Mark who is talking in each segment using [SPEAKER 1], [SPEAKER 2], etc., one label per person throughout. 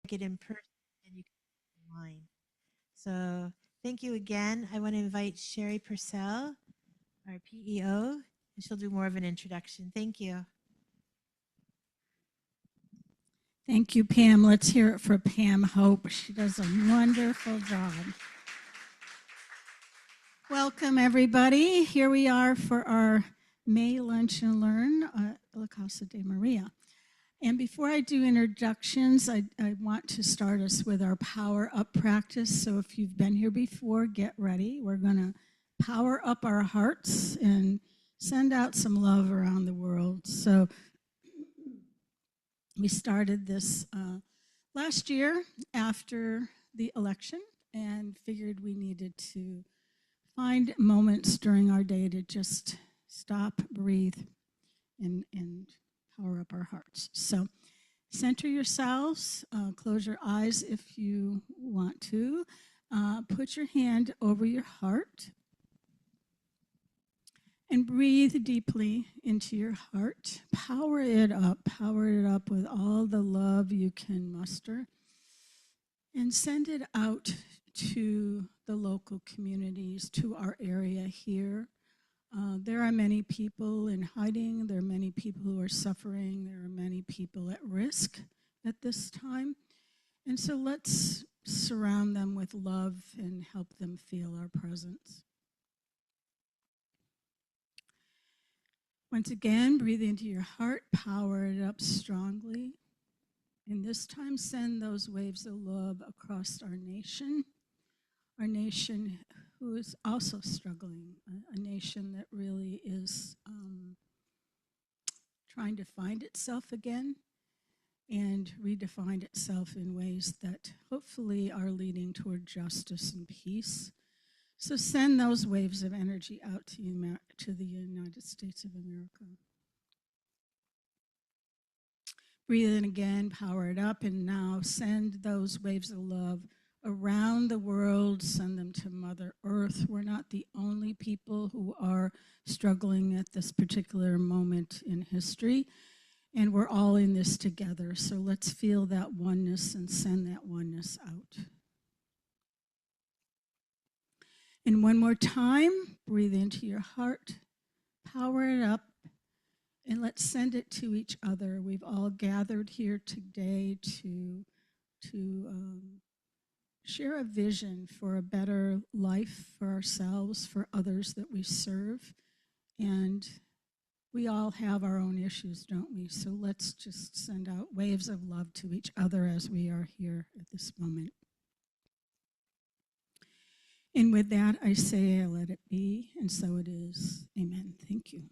[SPEAKER 1] it in person and you can online. So thank you again. I want to invite Sherry Purcell, our PEO, and she'll do more of an introduction. Thank you.
[SPEAKER 2] Thank you, Pam. Let's hear it for Pam Hope. She does a wonderful job. Welcome, everybody. Here we are for our May Lunch and Learn at La Casa de Maria. And before I do introductions, I want to start us with our Power Up practice. So if you've been here before, get ready. We're going to power up our hearts and send out some love around the world. So we started this last year after the election and figured we needed to find moments during our day to just stop, breathe, and power up our hearts. So center yourselves, close your eyes if you want to. Put your hand over your heart and breathe deeply into your heart. Power it up with all the love you can muster, and send it out to the local communities, to our area here. There are many people in hiding. There are many people who are suffering. There are many people at risk at this time. And so let's surround them with love and help them feel our presence. Once again, breathe into your heart, power it up strongly. And this time, send those waves of love across our nation who is also struggling, a nation that really is trying to find itself again and redefine itself in ways that hopefully are leading toward justice and peace. So send those waves of energy out to the United States of America. Breathe in again, power it up, and now send those waves of love around the world, send them to Mother Earth. We're not the only people who are struggling at this particular moment in history, and we're all in this together. So let's feel that oneness and send that oneness out. And one more time, breathe into your heart, power it up, and let's send it to each other. We've all gathered here today to share a vision for a better life for ourselves, for others that we serve. And we all have our own issues, don't we? So let's just send out waves of love to each other as we are here at this moment. And with that, I say, let it be, and so it is. Amen. Thank you.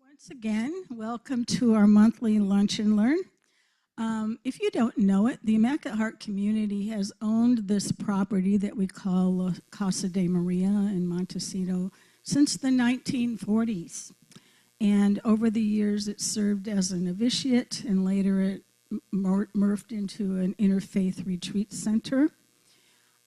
[SPEAKER 2] Once again, welcome to our monthly Lunch and Learn. If you don't know it, the Immaculate Heart Community has owned this property that we call Casa de Maria in Montecito since the 1940s. And over the years, it served as a novitiate, and later it morphed into an interfaith retreat center.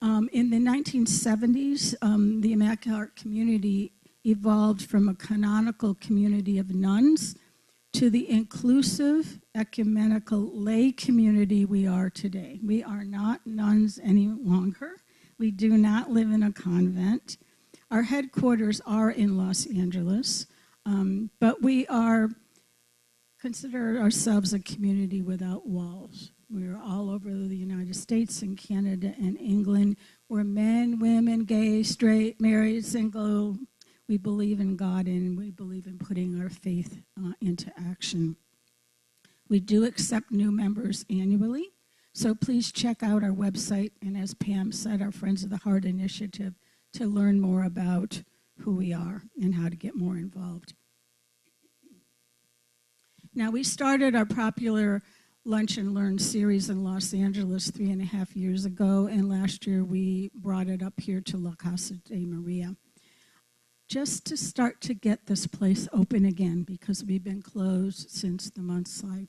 [SPEAKER 2] In the 1970s, the Immaculate Heart Community evolved from a canonical community of nuns to the inclusive, ecumenical lay community we are today. We are not nuns any longer. We do not live in a convent. Our headquarters are in Los Angeles, but we consider ourselves a community without walls. We are all over the United States and Canada and England. We're men, women, gay, straight, married, single. We believe in God, and we believe in putting our faith into action. We do accept new members annually, so please check out our website, and as Pam said, our Friends of the Heart initiative, to learn more about who we are and how to get more involved. Now, we started our popular Lunch and Learn series in Los Angeles 3.5 years ago, and last year we brought it up here to La Casa de Maria, just to start to get this place open again, because we've been closed since the mudslide.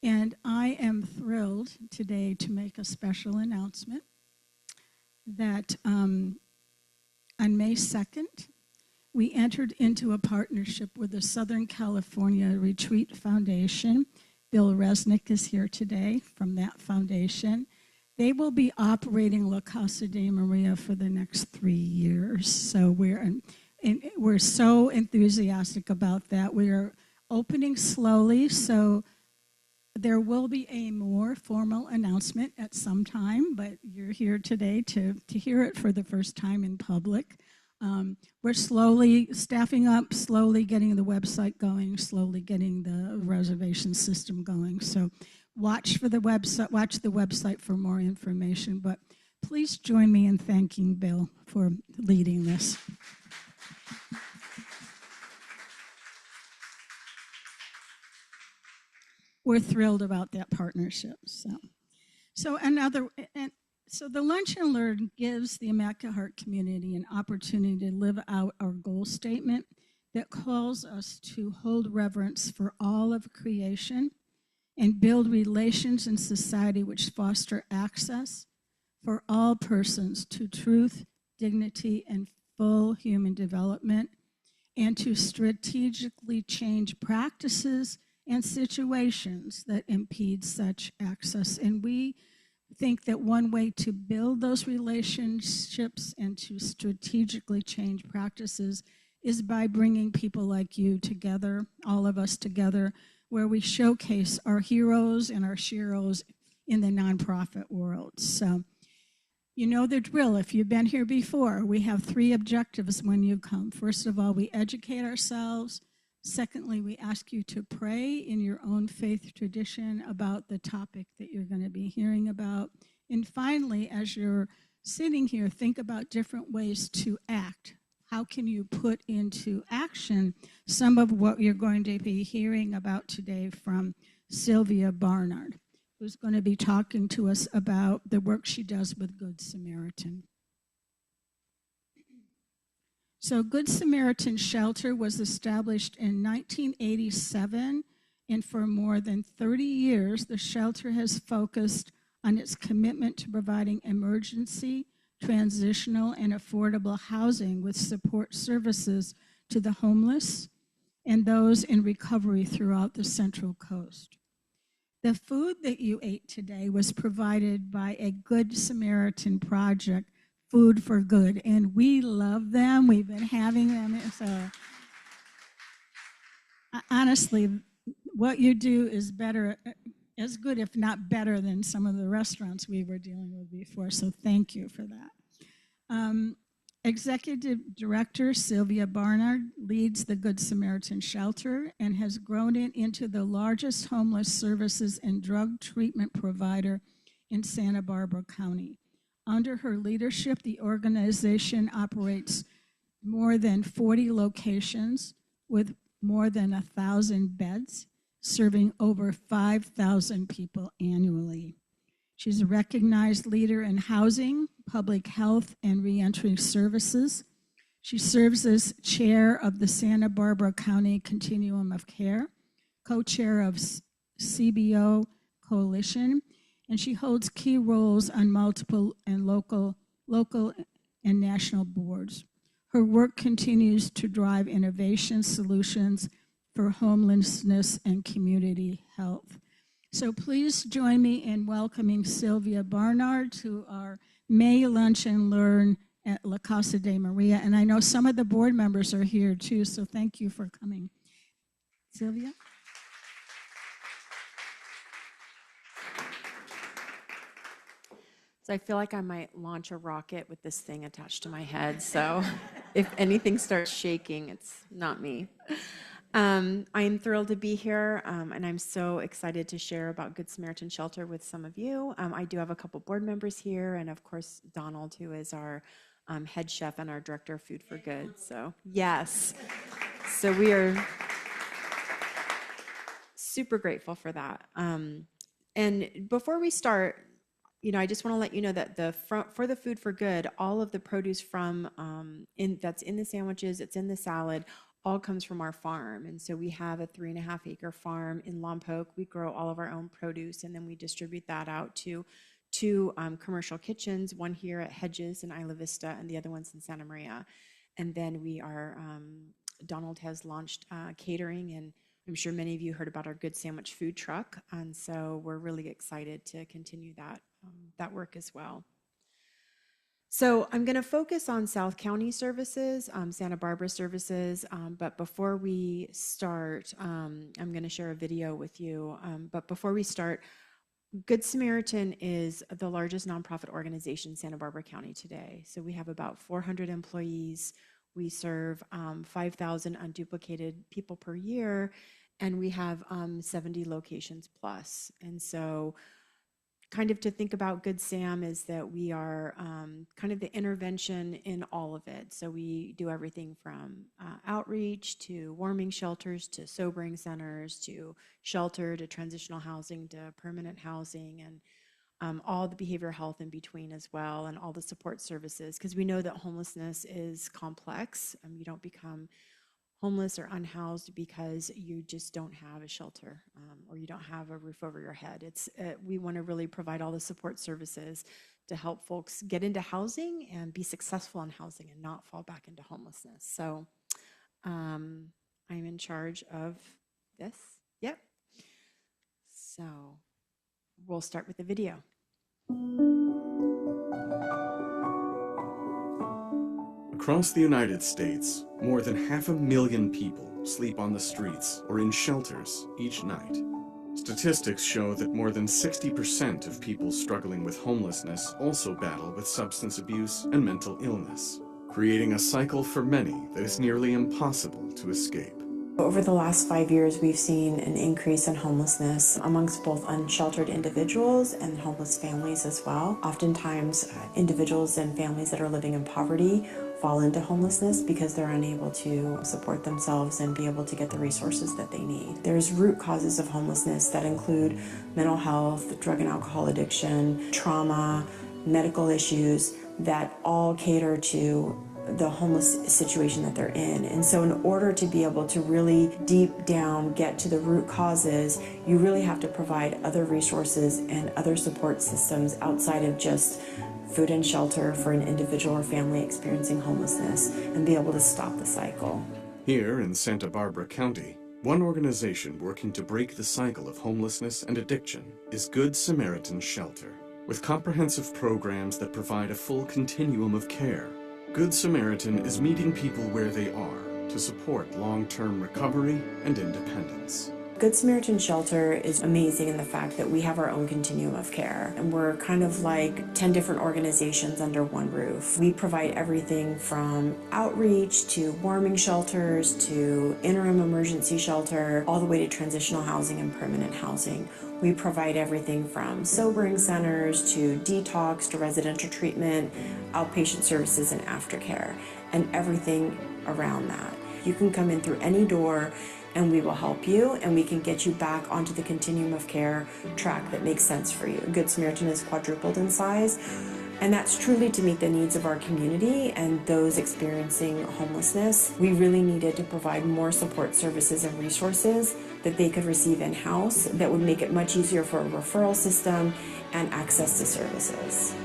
[SPEAKER 2] And I am thrilled today to make a special announcement that on May 2nd, we entered into a partnership with the Southern California Retreat Foundation Bill Resnick is here today from that foundation. They will be operating La Casa de Maria for the next 3 years. So we're so enthusiastic about that. We are opening slowly, so there will be a more formal announcement at some time, but you're here today to hear it for the first time in public. We're slowly staffing up, slowly getting the website going, slowly getting the reservation system going. So watch the website for more information, but please join me in thanking Bill for leading this. We're thrilled about that partnership. So the Lunch and Learn gives the Immaculate Heart Community an opportunity to live out our goal statement that calls us to hold reverence for all of creation and build relations in society which foster access for all persons to truth, dignity, and full human development, and to strategically change practices and situations that impede such access. And we think that one way to build those relationships and to strategically change practices is by bringing people like you together, all of us together, where we showcase our heroes and our sheroes in the nonprofit world. So you know the drill. If you've been here before, we have 3 objectives when you come. First of all, we educate ourselves. Secondly, we ask you to pray in your own faith tradition about the topic that you're going to be hearing about. And finally, as you're sitting here, think about different ways to act. How can you put into action some of what you're going to be hearing about today from Sylvia Barnard, who's going to be talking to us about the work she does with Good Samaritan. So Good Samaritan Shelter was established in 1987, and for more than 30 years, the shelter has focused on its commitment to providing emergency, transitional, and affordable housing with support services to the homeless and those in recovery throughout the Central Coast. The food that you ate today was provided by a Good Samaritan project, Food for Good, and we love them. We've been having them. So honestly, what you do is better, as good, if not better, than some of the restaurants we were dealing with before. So thank you for that. Executive Director Sylvia Barnard leads the Good Samaritan Shelter and has grown it into the largest homeless services and drug treatment provider in Santa Barbara County. Under her leadership, the organization operates more than 40 locations with more than 1,000 beds, serving over 5,000 people annually. She's a recognized leader in housing, public health, and reentry services. She serves as chair of the Santa Barbara County Continuum of Care, co-chair of CBO Coalition, and she holds key roles on multiple and local and national boards. Her work continues to drive innovation solutions for homelessness and community health. So please join me in welcoming Sylvia Barnard to our May Lunch and Learn at La Casa de Maria. And I know some of the board members are here too, so thank you for coming. Sylvia?
[SPEAKER 3] So I feel like I might launch a rocket with this thing attached to my head. So if anything starts shaking, it's not me. I'm thrilled to be here, and I'm so excited to share about Good Samaritan Shelter with some of you. I do have a couple board members here, and of course, Donald, who is our head chef and our director of Food for Good. So yes, so we are super grateful for that. And before we start, I just want to let you know that for the Food for Good, all of the produce from that's in the sandwiches, it's in the salad, all comes from our farm. And so we have a 3.5-acre farm in Lompoc. We grow all of our own produce, and then we distribute that out to two commercial kitchens, one here at Hedges in Isla Vista, and the other one's in Santa Maria. And then we are, Donald has launched catering, and I'm sure many of you heard about our Good Sandwich food truck, and so we're really excited to continue that work as well. So I'm going to focus on South County services, Santa Barbara services, but before we start, I'm going to share a video with you. But before we start, Good Samaritan is the largest nonprofit organization in Santa Barbara County today. So we have about 400 employees. We serve 5,000 unduplicated people per year, and we have 70 locations plus. And so kind of to think about Good Sam is that we are kind of the intervention in all of it. So we do everything from outreach to warming shelters to sobering centers to shelter to transitional housing to permanent housing, and all the behavioral health in between as well, and all the support services, because we know that homelessness is complex. You don't become homeless or unhoused because you just don't have a shelter or you don't have a roof over your head. We want to really provide all the support services to help folks get into housing and be successful in housing and not fall back into homelessness. So I'm in charge of this. Yep. So we'll start with the video.
[SPEAKER 4] Across the United States, more than 500,000 people sleep on the streets or in shelters each night. Statistics show that more than 60% of people struggling with homelessness also battle with substance abuse and mental illness, creating a cycle for many that is nearly impossible to escape.
[SPEAKER 3] Over the last 5 years, we've seen an increase in homelessness amongst both unsheltered individuals and homeless families as well. Oftentimes, individuals and families that are living in poverty fall into homelessness because they're unable to support themselves and be able to get the resources that they need. There's root causes of homelessness that include mental health, drug and alcohol addiction, trauma, medical issues that all cater to the homeless situation that they're in. And so in order to be able to really deep down get to the root causes, you really have to provide other resources and other support systems outside of just food and shelter for an individual or family experiencing homelessness, and be able to stop the cycle.
[SPEAKER 4] Here in Santa Barbara County, one organization working to break the cycle of homelessness and addiction is Good Samaritan Shelter. With comprehensive programs that provide a full continuum of care, Good Samaritan is meeting people where they are to support long-term recovery and independence.
[SPEAKER 3] Good Samaritan Shelter is amazing in the fact that we have our own continuum of care, and we're kind of like 10 different organizations under one roof. We provide everything from outreach to warming shelters to interim emergency shelter, all the way to transitional housing and permanent housing. We provide everything from sobering centers to detox to residential treatment, outpatient services, and aftercare, and everything around that. You can come in through any door and we will help you, and we can get you back onto the continuum of care track that makes sense for you. Good Samaritan is quadrupled in size, and that's truly to meet the needs of our community and those experiencing homelessness. We really needed to provide more support services and resources that they could receive in-house that would make it much easier for a referral system and access to services.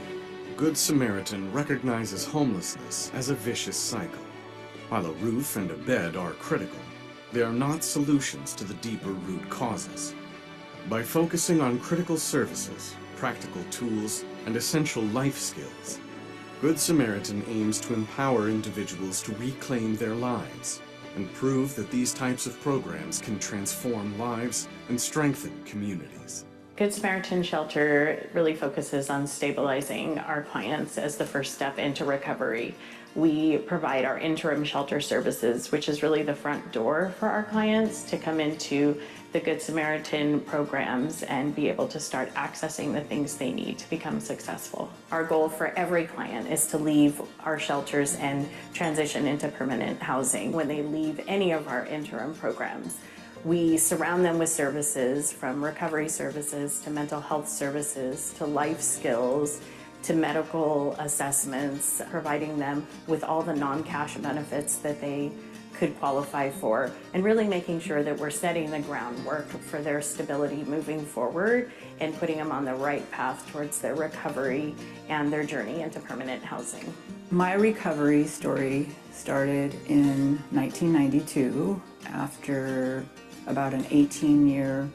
[SPEAKER 4] Good Samaritan recognizes homelessness as a vicious cycle. While a roof and a bed are critical, they are not solutions to the deeper root causes. By focusing on critical services, practical tools, and essential life skills, Good Samaritan aims to empower individuals to reclaim their lives and prove that these types of programs can transform lives and strengthen communities.
[SPEAKER 5] Good Samaritan Shelter really focuses on stabilizing our clients as the first step into recovery. We provide our interim shelter services, which is really the front door for our clients to come into the Good Samaritan programs and be able to start accessing the things they need to become successful. Our goal for every client is to leave our shelters and transition into permanent housing when they leave any of our interim programs. We surround them with services, from recovery services to mental health services to life skills to medical assessments, providing them with all the non-cash benefits that they could qualify for, and really making sure that we're setting the groundwork for their stability moving forward and putting them on the right path towards their recovery and their journey into permanent housing.
[SPEAKER 6] My recovery story started in 1992 after about an 18-year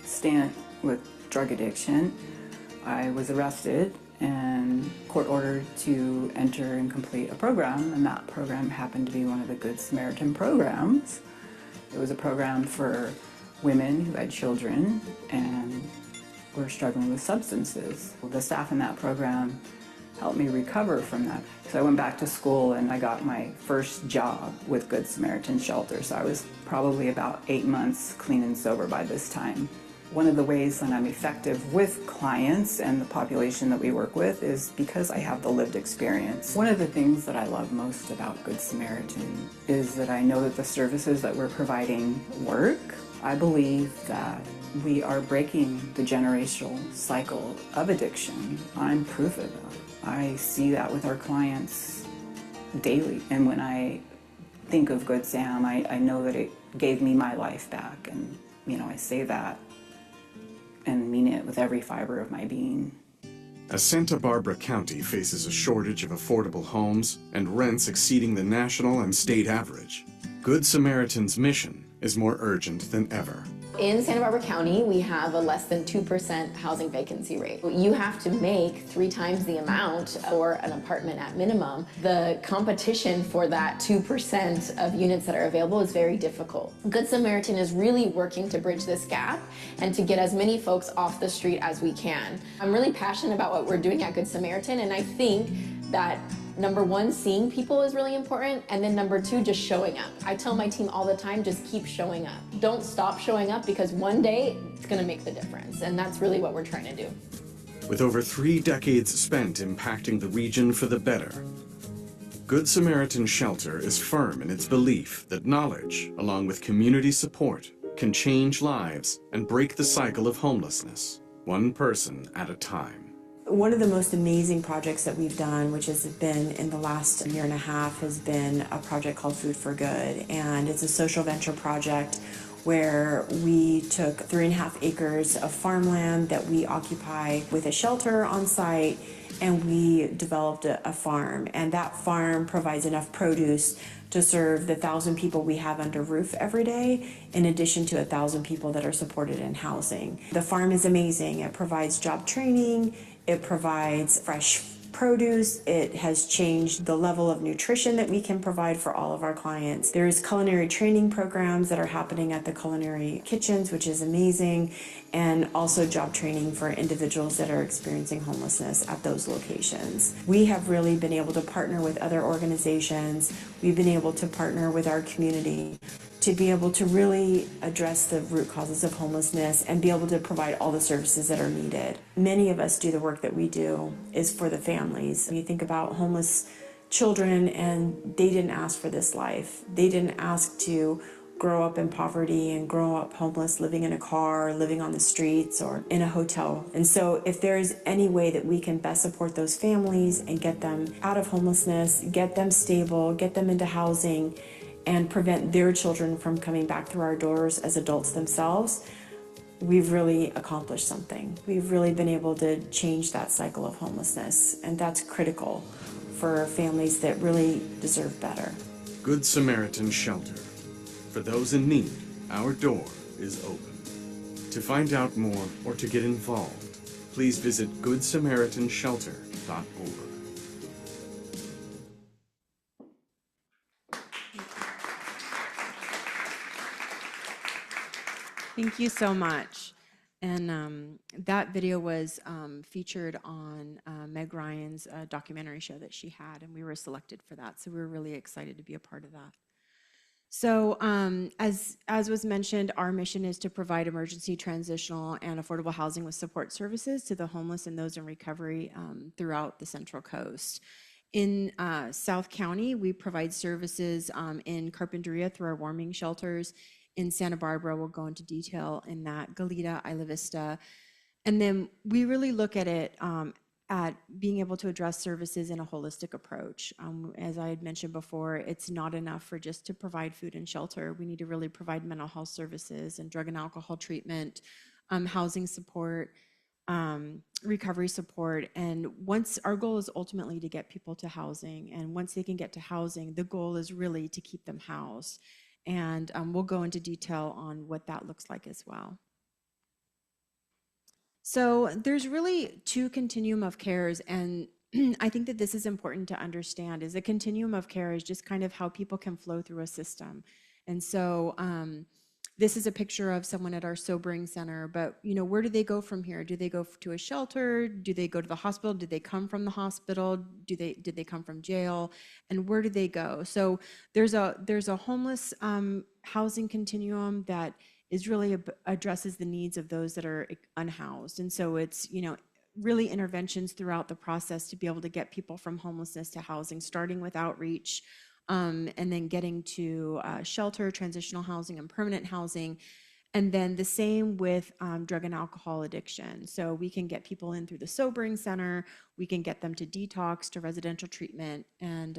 [SPEAKER 6] stint with drug addiction. I was arrested and court ordered to enter and complete a program, and that program happened to be one of the Good Samaritan programs. It was a program for women who had children and were struggling with substances. The staff in that program helped me recover from that. So I went back to school and I got my first job with Good Samaritan Shelter. So I was probably about 8 months clean and sober by this time. One of the ways that I'm effective with clients and the population that we work with is because I have the lived experience. One of the things that I love most about Good Samaritan is that I know that the services that we're providing work. I believe that we are breaking the generational cycle of addiction. I'm proof of that. I see that with our clients daily. And when I think of Good Sam, I know that it gave me my life back. And, I say that and mean it with every fiber of my being.
[SPEAKER 4] As Santa Barbara County faces a shortage of affordable homes and rents exceeding the national and state average, Good Samaritan's mission is more urgent than ever.
[SPEAKER 7] In Santa Barbara County, we have a less than 2% housing vacancy rate. You have to make 3 times the amount for an apartment at minimum. The competition for that 2% of units that are available is very difficult. Good Samaritan is really working to bridge this gap and to get as many folks off the street as we can. I'm really passionate about what we're doing at Good Samaritan, and I think that number 1, seeing people is really important, and then number 2, just showing up. I tell my team all the time, just keep showing up. Don't stop showing up, because one day it's gonna make the difference, and that's really what we're trying to do.
[SPEAKER 4] With over 3 decades spent impacting the region for the better, Good Samaritan Shelter is firm in its belief that knowledge, along with community support, can change lives and break the cycle of homelessness, one person at a time.
[SPEAKER 3] One of the most amazing projects that we've done, which has been in the last year and a half, has been a project called Food for Good. And it's a social venture project where we took 3.5 acres of farmland that we occupy with a shelter on site, and we developed a farm. And that farm provides enough produce to serve the 1,000 people we have under roof every day, in addition to 1,000 people that are supported in housing. The farm is amazing. It provides job training. It provides fresh produce. It has changed the level of nutrition that we can provide for all of our clients. There's culinary training programs that are happening at the culinary kitchens, which is amazing, and also job training for individuals that are experiencing homelessness at those locations. We have really been able to partner with other organizations. We've been able to partner with our community to be able to really address the root causes of homelessness and be able to provide all the services that are needed. Many of us do the work that we do is for the families. When you think about homeless children, and they didn't ask for this life. They didn't ask to grow up in poverty and grow up homeless, living in a car, living on the streets, or in a hotel. And so if there's any way that we can best support those families and get them out of homelessness, get them stable, get them into housing, and prevent their children from coming back through our doors as adults themselves, we've really accomplished something. We've really been able to change that cycle of homelessness, and that's critical for families that really deserve better.
[SPEAKER 4] Good Samaritan Shelter. For those in need, our door is open. To find out more or to get involved, please visit goodsamaritan.shelter.org.
[SPEAKER 3] Thank you so much. And that video was featured on Meg Ryan's documentary show that she had, and we were selected for that. So we were really excited to be a part of that. So as was mentioned, our mission is to provide emergency, transitional, and affordable housing with support services to the homeless and those in recovery throughout the Central Coast. In South County, we provide services in Carpinteria through our warming shelters. In Santa Barbara, we'll go into detail in that, Goleta, Isla Vista. And then we really look at it at being able to address services in a holistic approach. As I had mentioned before, it's not enough for just to provide food and shelter. We need to really provide mental health services and drug and alcohol treatment, housing support, recovery support. And once our goal is ultimately to get people to housing, and once they can get to housing, the goal is really to keep them housed. And we'll go into detail on what that looks like as well. So there's really two continuum of cares, and I think that this is important to understand. Is a continuum of care is just kind of how people can flow through a system. And so this is a picture of someone at our sobering center, but where do they go from here? Do they go to a shelter? Do they go to the hospital? Did they come from the hospital? Did they come from jail? And where do they go? So there's a homeless housing continuum that is really addresses the needs of those that are unhoused. And so it's, really interventions throughout the process to be able to get people from homelessness to housing, starting with outreach, and then getting to shelter, transitional housing, and permanent housing. And then the same with drug and alcohol addiction. So we can get people in through the sobering center, we can get them to detox, to residential treatment, and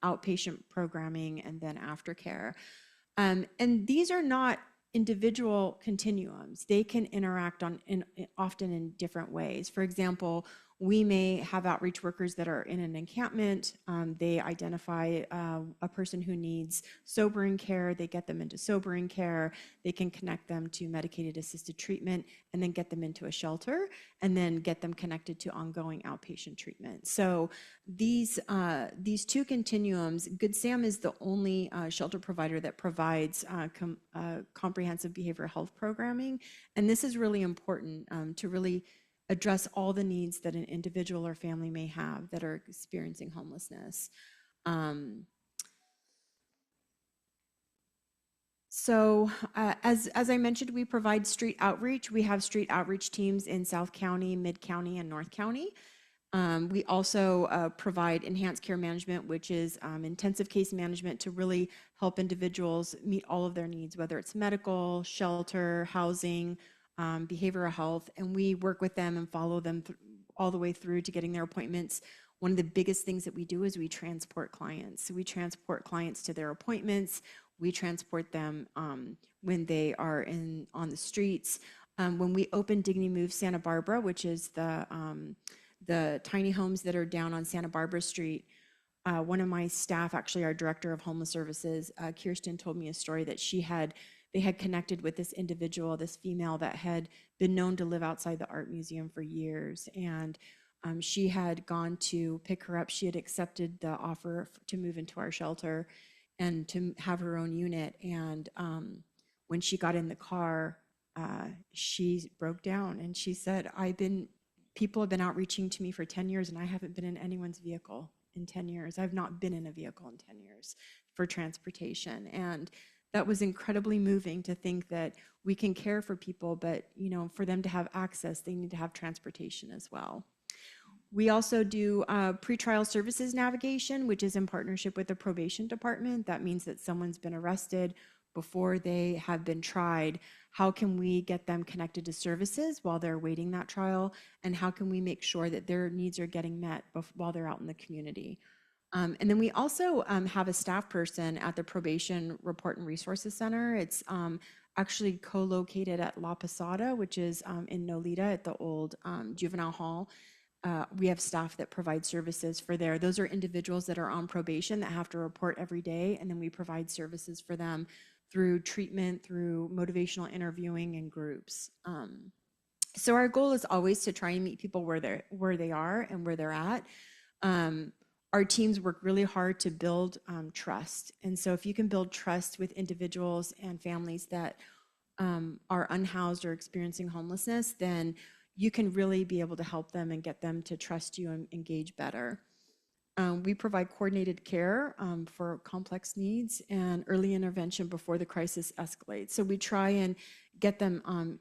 [SPEAKER 3] outpatient programming, and then aftercare. And these are not individual continuums. They can interact often in different ways. For example, we may have outreach workers that are in an encampment. They identify a person who needs sobering care. They get them into sobering care. They can connect them to medicated assisted treatment and then get them into a shelter and then get them connected to ongoing outpatient treatment. So these two continuums, Good Sam is the only shelter provider that provides comprehensive behavioral health programming. And this is really important to really address all the needs that an individual or family may have that are experiencing homelessness. So as I mentioned, we provide street outreach. We have street outreach teams in South County, Mid County, and North County. We also provide enhanced care management, which is intensive case management to really help individuals meet all of their needs, whether it's medical, shelter, housing, behavioral health, and we work with them and follow them all the way through to getting their appointments. One of the biggest things that we do is we transport clients. So we transport clients to their appointments. We transport them when they are on the streets. When we opened Dignity Move Santa Barbara, which is the tiny homes that are down on Santa Barbara Street, one of my staff, actually our director of homeless services, Kirsten, told me a story that they had connected with this individual, this female that had been known to live outside the art museum for years. And she had gone to pick her up. She had accepted the offer to move into our shelter and to have her own unit. And when she got in the car, she broke down and she said, people have been outreaching to me for 10 years and I haven't been in anyone's vehicle in 10 years. I've not been in a vehicle in 10 years for transportation. And that was incredibly moving to think that we can care for people, but for them to have access, they need to have transportation as well. We also do pretrial services navigation, which is in partnership with the probation department. That means that someone's been arrested before they have been tried. How can we get them connected to services while they're waiting that trial? And how can we make sure that their needs are getting met while they're out in the community? And then we also have a staff person at the Probation Report and Resources Center. It's actually co-located at La Posada, which is in Nolita at the old juvenile hall. We have staff that provide services for there. Those are individuals that are on probation that have to report every day, and then we provide services for them through treatment, through motivational interviewing and groups. So our goal is always to try and meet people where they are and where they're at. Our teams work really hard to build trust. And so if you can build trust with individuals and families that are unhoused or experiencing homelessness, then you can really be able to help them and get them to trust you and engage better. We provide coordinated care for complex needs and early intervention before the crisis escalates. So we try and get them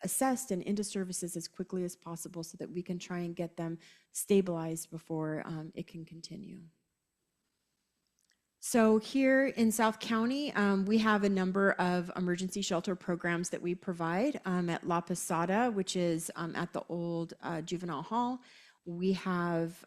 [SPEAKER 3] assessed and into services as quickly as possible so that we can try and get them stabilized before it can continue. So here in South County, we have a number of emergency shelter programs that we provide at La Posada, which is at the old juvenile hall. We have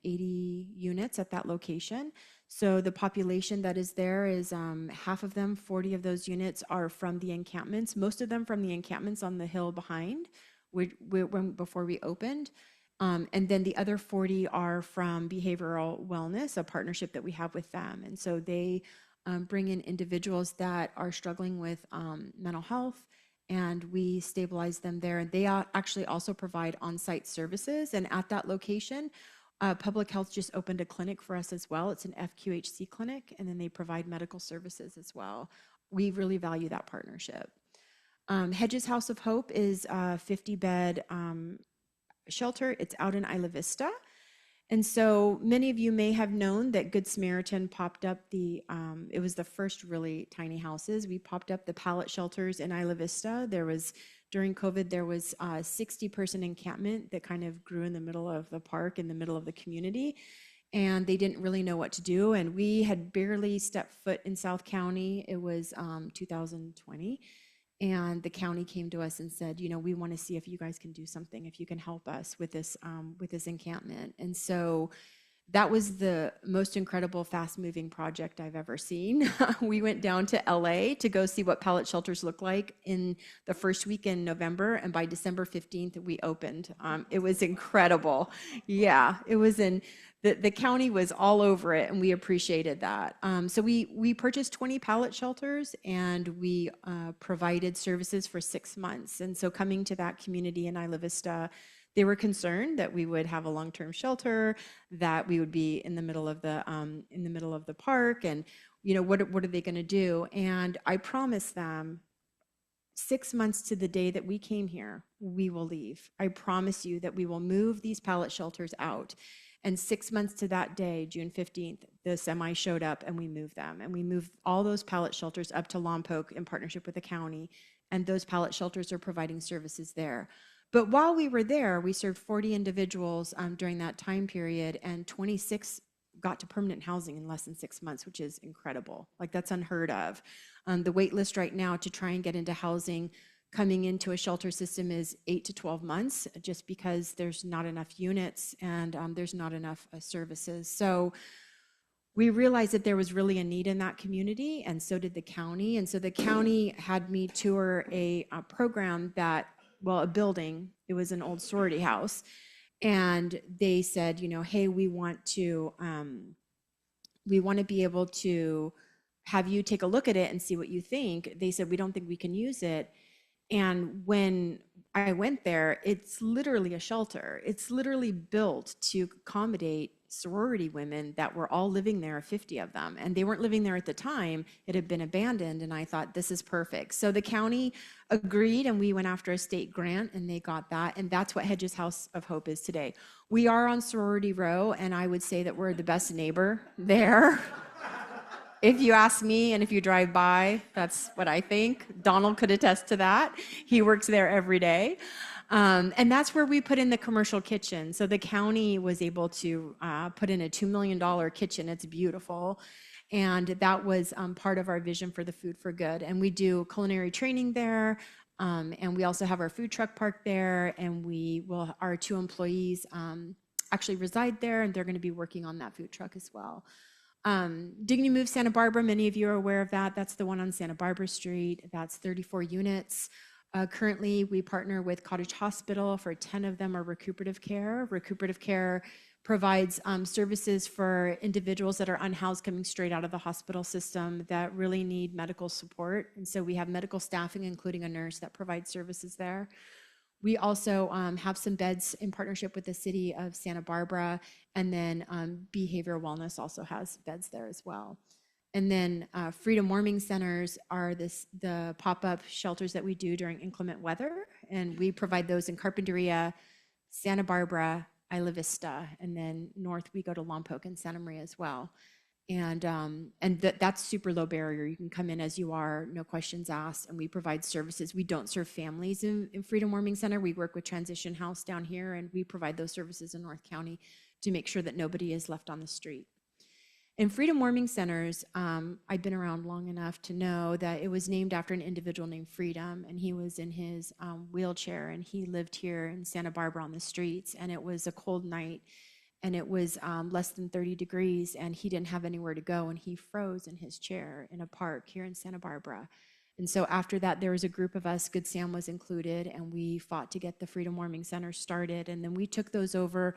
[SPEAKER 3] 80 units at that location. So the population that is there is half of them, 40 of those units are from the encampments, most of them from the encampments on the hill behind before we opened. And then the other 40 are from Behavioral Wellness, a partnership that we have with them. And so they bring in individuals that are struggling with mental health, and we stabilize them there. And they actually also provide on-site services. And at that location, Public Health just opened a clinic for us as well. It's an FQHC clinic, and then they provide medical services as well. We really value that partnership. Hedges House of Hope is a 50-bed shelter. It's out in Isla Vista. And so many of you may have known that Good Samaritan popped up it was the first really tiny houses. We popped up the pallet shelters in Isla Vista. During COVID, there was a 60-person encampment that kind of grew in the middle of the park, in the middle of the community. And they didn't really know what to do. And we had barely stepped foot in South County. It was 2020. And the county came to us and said, we want to see if you guys can do something, if you can help us with this encampment. And so that was the most incredible, fast-moving project I've ever seen. We went down to LA to go see what pallet shelters look like in the first week in November, and by December 15th, we opened. It was incredible. Yeah, it was the county was all over it, and we appreciated that. So we purchased 20 pallet shelters, and we provided services for 6 months. And so coming to that community in Isla Vista, they were concerned that we would have a long-term shelter, that we would be in the middle of the park, and what are they going to do? And I promised them 6 months to the day that we came here, we will leave. I promise you that we will move these pallet shelters out. And 6 months to that day, June 15th, the semi showed up and we moved them. And we moved all those pallet shelters up to Lompoc in partnership with the county. And those pallet shelters are providing services there. But while we were there, we served 40 individuals during that time period, and 26 got to permanent housing in less than 6 months, which is incredible. Like, that's unheard of. The wait list right now to try and get into housing coming into a shelter system is 8 to 12 months, just because there's not enough units and there's not enough services. So we realized that there was really a need in that community, and so did the county. And so the county had me tour a program a building. It was an old sorority house. And they said, hey, we want to be able to have you take a look at it and see what you think. They said, we don't think we can use it. And when I went there, it's literally a shelter. It's literally built to accommodate sorority women that were all living there, 50 of them. And they weren't living there at the time. It had been abandoned. And I thought, this is perfect. So the county agreed, and we went after a state grant, and they got that. And that's what Hedges House of Hope is today. We are on Sorority Row, and I would say that we're the best neighbor there. If you ask me, and if you drive by, that's what I think. Donald could attest to that. He works there every day. And that's where we put in the commercial kitchen. So the county was able to put in a $2 million kitchen. It's beautiful. And that was part of our vision for the Food for Good. And we do culinary training there. And we also have our food truck park there. And our 2 employees actually reside there, and they're going to be working on that food truck as well. Dignity Move Santa Barbara, many of you are aware of that. That's the one on Santa Barbara Street. That's 34 units. Currently, we partner with Cottage Hospital for 10 of them are recuperative care. Recuperative care provides services for individuals that are unhoused coming straight out of the hospital system that really need medical support. And so we have medical staffing, including a nurse, that provides services there. We also have some beds in partnership with the city of Santa Barbara, and then Behavioral Wellness also has beds there as well. And then Freedom Warming Centers are the pop-up shelters that we do during inclement weather, and we provide those in Carpinteria, Santa Barbara, Isla Vista, and then north we go to Lompoc and Santa Maria as well. And that's super low barrier. You can come in as you are, no questions asked, and we provide services. We don't serve families in Freedom Warming Center. We work with Transition House down here, and we provide those services in North County to make sure that nobody is left on the street. In Freedom Warming Centers, I've been around long enough to know that it was named after an individual named Freedom, and he was in his wheelchair, and he lived here in Santa Barbara on the streets, and it was a cold night, and it was less than 30 degrees, and he didn't have anywhere to go, and he froze in his chair in a park here in Santa Barbara. And so after that, there was a group of us, Good Sam was included, and we fought to get the Freedom Warming Center started, and then we took those over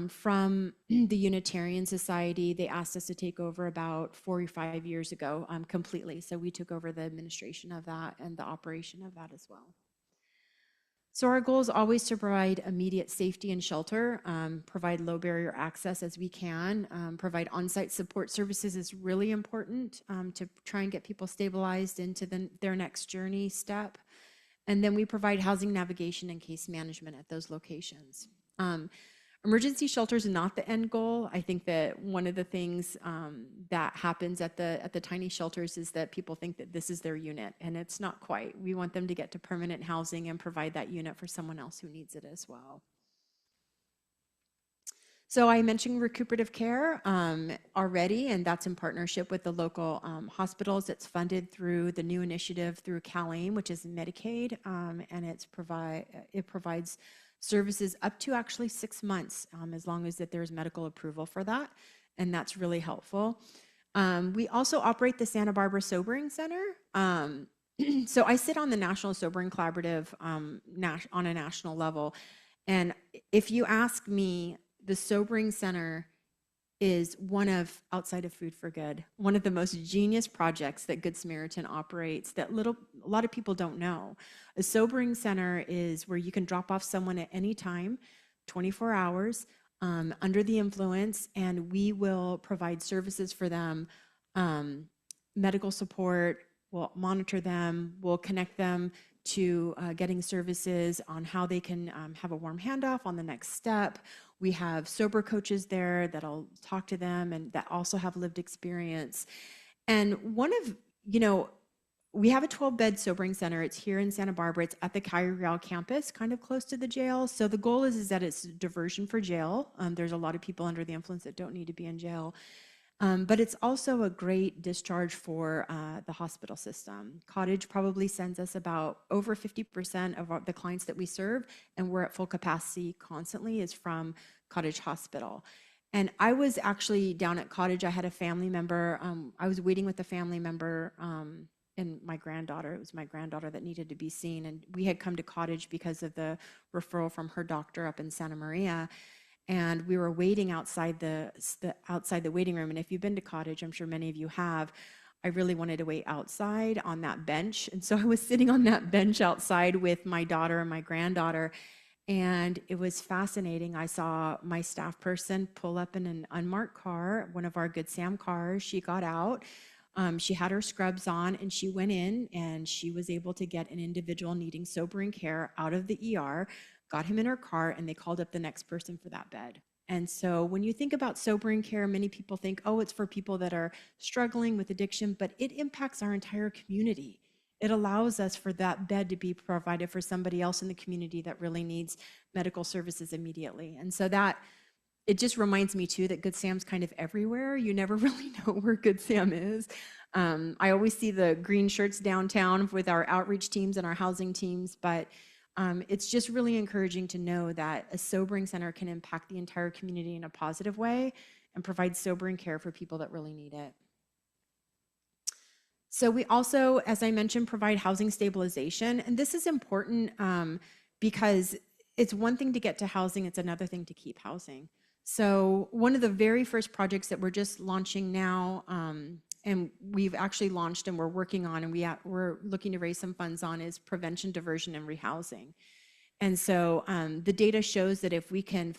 [SPEAKER 3] From the Unitarian Society. They asked us to take over about 4 or 5 years ago completely. So we took over the administration of that and the operation of that as well. So our goal is always to provide immediate safety and shelter, provide low barrier access as we can, provide on-site support services is really important to try and get people stabilized into their next journey step. And then we provide housing navigation and case management at those locations. Emergency shelters are not the end goal. I think that one of the things that happens at the tiny shelters is that people think that this is their unit, and it's not quite. We want them to get to permanent housing and provide that unit for someone else who needs it as well. So I mentioned recuperative care already, and that's in partnership with the local hospitals. It's funded through the new initiative through CalAIM, which is Medicaid, and it provides services up to actually 6 months, as long as that there's medical approval for that, and that's really helpful. We also operate the Santa Barbara Sobering Center. So I sit on the National Sobering Collaborative on a national level, and if you ask me, the Sobering Center is one of, outside of Food for Good, one of the most genius projects that Good Samaritan operates that a lot of people don't know. A sobering center is where you can drop off someone at any time, 24 hours, under the influence, and we will provide services for them, medical support, we'll monitor them, we'll connect them to getting services on how they can have a warm handoff on the next step. We have sober coaches there that'll talk to them and that also have lived experience. And we have a 12-bed sobering center. It's here in Santa Barbara. It's at the Calle Real campus, kind of close to the jail. So the goal is that it's diversion for jail. There's a lot of people under the influence that don't need to be in jail. But it's also a great discharge for the hospital system. Cottage probably sends us about over 50% of the clients that we serve, and we're at full capacity constantly, is from Cottage Hospital. And I was actually down at Cottage. I had a family member. I was waiting with a family member and my granddaughter. It was my granddaughter that needed to be seen. And we had come to Cottage because of the referral from her doctor up in Santa Maria. And we were waiting outside the waiting room. And if you've been to Cottage, I'm sure many of you have, I really wanted to wait outside on that bench. And so I was sitting on that bench outside with my daughter and my granddaughter. And it was fascinating. I saw my staff person pull up in an unmarked car, one of our Good Sam cars. She got out. She had her scrubs on, and she went in, and she was able to get an individual needing sobering care out of the ER, got him in her car, and they called up the next person for that bed. And so when you think about sobering care, many people think, oh, it's for people that are struggling with addiction, but it impacts our entire community. It allows us for that bed to be provided for somebody else in the community that really needs medical services immediately. And so that, it just reminds me too that Good Sam's kind of everywhere. You never really know where Good Sam is. I always see the green shirts downtown with our outreach teams and our housing teams, but it's just really encouraging to know that a sobering center can impact the entire community in a positive way and provide sobering care for people that really need it. So we also, as I mentioned, provide housing stabilization. And this is important because it's one thing to get to housing, it's another thing to keep housing. So one of the very first projects that we're just launching now, and we've actually launched and we're working on, and we're looking to raise some funds on, is prevention, diversion, and rehousing. And so the data shows that if we can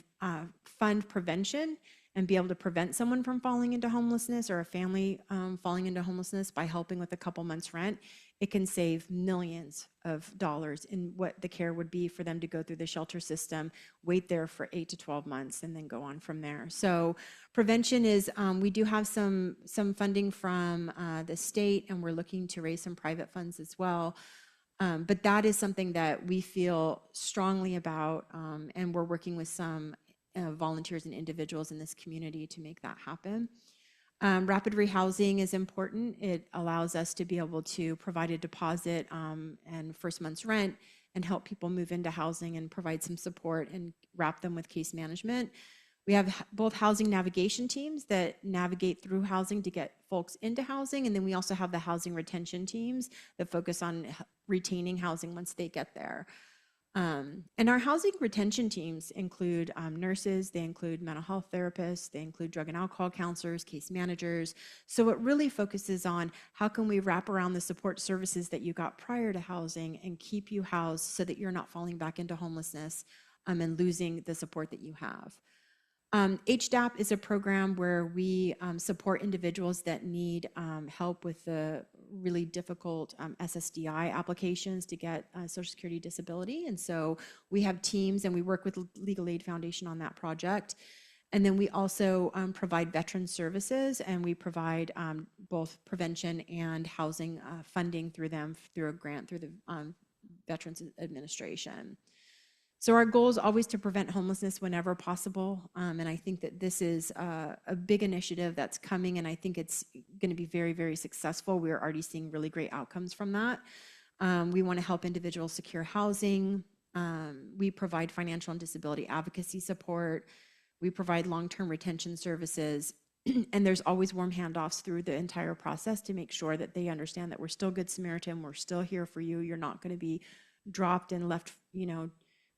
[SPEAKER 3] fund prevention and be able to prevent someone from falling into homelessness, or a family falling into homelessness by helping with a couple months rent, it can save millions of dollars in what the care would be for them to go through the shelter system, wait there for 8 to 12 months, and then go on from there. So prevention is, we do have some funding from the state, and we're looking to raise some private funds as well. But that is something that we feel strongly about, and we're working with some volunteers and individuals in this community to make that happen. Rapid rehousing is important. It allows us to be able to provide a deposit and first month's rent and help people move into housing and provide some support and wrap them with case management. We have both housing navigation teams that navigate through housing to get folks into housing, and then we also have the housing retention teams that focus on retaining housing once they get there. And our housing retention teams include nurses, they include mental health therapists, they include drug and alcohol counselors, case managers. So it really focuses on how can we wrap around the support services that you got prior to housing and keep you housed so that you're not falling back into homelessness and losing the support that you have. HDAP is a program where we support individuals that need help with the really difficult SSDI applications to get Social Security disability. And so we have teams and we work with Legal Aid Foundation on that project. And then we also provide veteran services, and we provide both prevention and housing funding through them through a grant through the Veterans Administration. So our goal is always to prevent homelessness whenever possible, and I think that this is a big initiative that's coming, and I think it's going to be very, very successful. We're already seeing really great outcomes from that. We want to help individuals secure housing. We provide financial and disability advocacy support. We provide long-term retention services, and there's always warm handoffs through the entire process to make sure that they understand that we're still Good Samaritan, we're still here for you. You're not going to be dropped and left,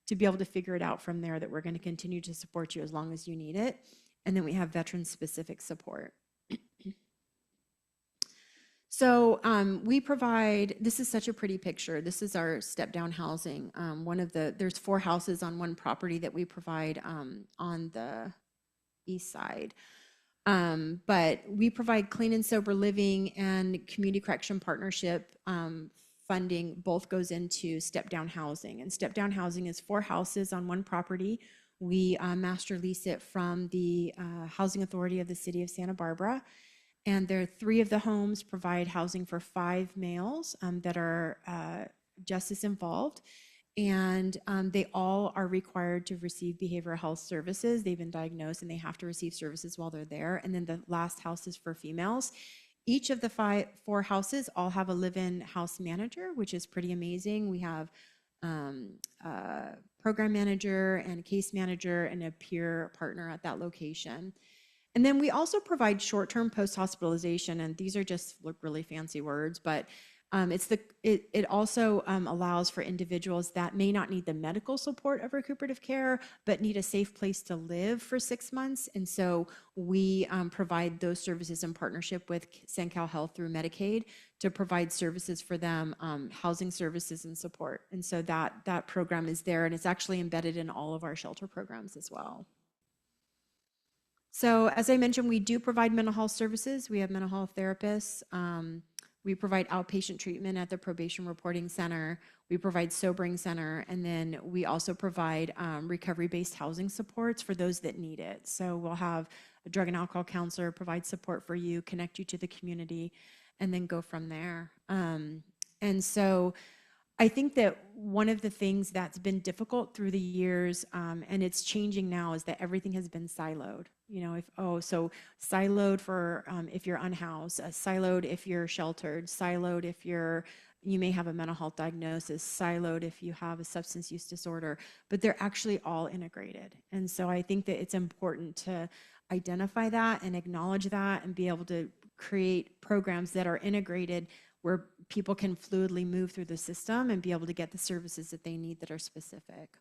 [SPEAKER 3] to be able to figure it out from there, that we're going to continue to support you as long as you need it. And then we have veteran-specific support. So we provide, this is such a pretty picture. This is our step-down housing. There's 4 houses on one property that we provide on the east side. But we provide clean and sober living and community correction partnership funding. Both goes into step-down housing. And step-down housing is 4 houses on one property. We master lease it from the Housing Authority of the City of Santa Barbara. And there are 3 of the homes provide housing for 5 males that are justice involved. And they all are required to receive behavioral health services. They've been diagnosed and they have to receive services while they're there. And then the last house is for females. Each of the 4 houses all have a live-in house manager, which is pretty amazing. We have a program manager and a case manager and a peer partner at that location. And then we also provide short-term post-hospitalization, and these are just really fancy words, but it also allows for individuals that may not need the medical support of recuperative care, but need a safe place to live for 6 months. And so we provide those services in partnership with SanCal Health through Medicaid to provide services for them, housing services and support. And so that program is there, and it's actually embedded in all of our shelter programs as well. So as I mentioned, we do provide mental health services. We have mental health therapists. We provide outpatient treatment at the Probation Reporting Center. We provide sobering center, and then we also provide recovery-based housing supports for those that need it. So we'll have a drug and alcohol counselor provide support for you, connect you to the community, and then go from there. And so I think that one of the things that's been difficult through the years, and it's changing now, is that everything has been siloed. So siloed for if you're unhoused, siloed if you're sheltered, siloed if you may have a mental health diagnosis, siloed if you have a substance use disorder, but they're actually all integrated. And so I think that it's important to identify that and acknowledge that and be able to create programs that are integrated where people can fluidly move through the system and be able to get the services that they need that are specific.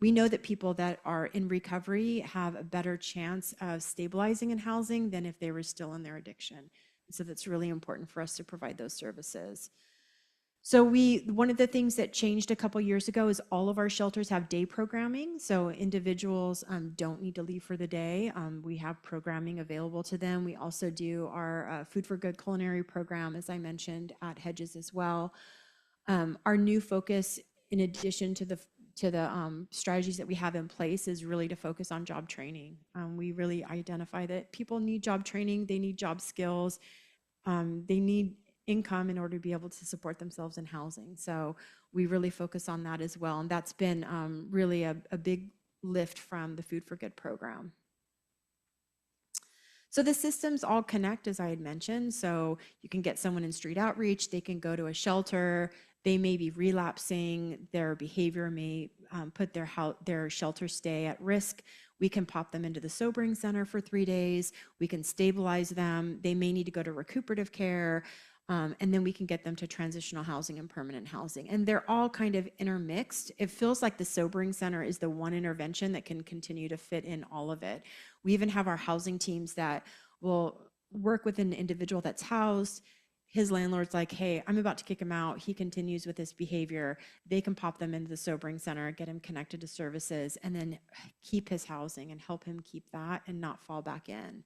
[SPEAKER 3] We know that people that are in recovery have a better chance of stabilizing in housing than if they were still in their addiction. So that's really important for us to provide those services. So one of the things that changed a couple years ago is all of our shelters have day programming. So individuals don't need to leave for the day. We have programming available to them. We also do our Food for Good culinary program, as I mentioned, at Hedges as well. Our new focus, in addition to the strategies that we have in place, is really to focus on job training. We really identify that people need job training, they need job skills, they need income in order to be able to support themselves in housing. So we really focus on that as well. And that's been really a big lift from the Food for Good program. So the systems all connect, as I had mentioned. So you can get someone in street outreach, they can go to a shelter, they may be relapsing, their behavior may put their shelter stay at risk. We can pop them into the sobering center for 3 days. We can stabilize them. They may need to go to recuperative care. And then we can get them to transitional housing and permanent housing. And they're all kind of intermixed. It feels like the sobering center is the one intervention that can continue to fit in all of it. We even have our housing teams that will work with an individual that's housed. His landlord's like, hey, I'm about to kick him out. He continues with this behavior. They can pop them into the sobering center, get him connected to services, and then keep his housing and help him keep that and not fall back in.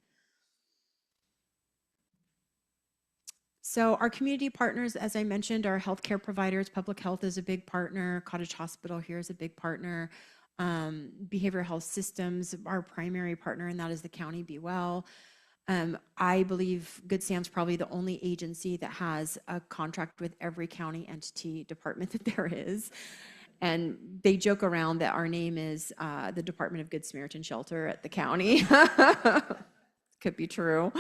[SPEAKER 3] So our community partners, as I mentioned, are healthcare providers. Public health is a big partner. Cottage Hospital here is a big partner. Behavioral health systems, our primary partner, and that is the county Be Well. I believe Good Sam's probably the only agency that has a contract with every county entity department that there is. And they joke around that our name is the Department of Good Samaritan Shelter at the county. Could be true.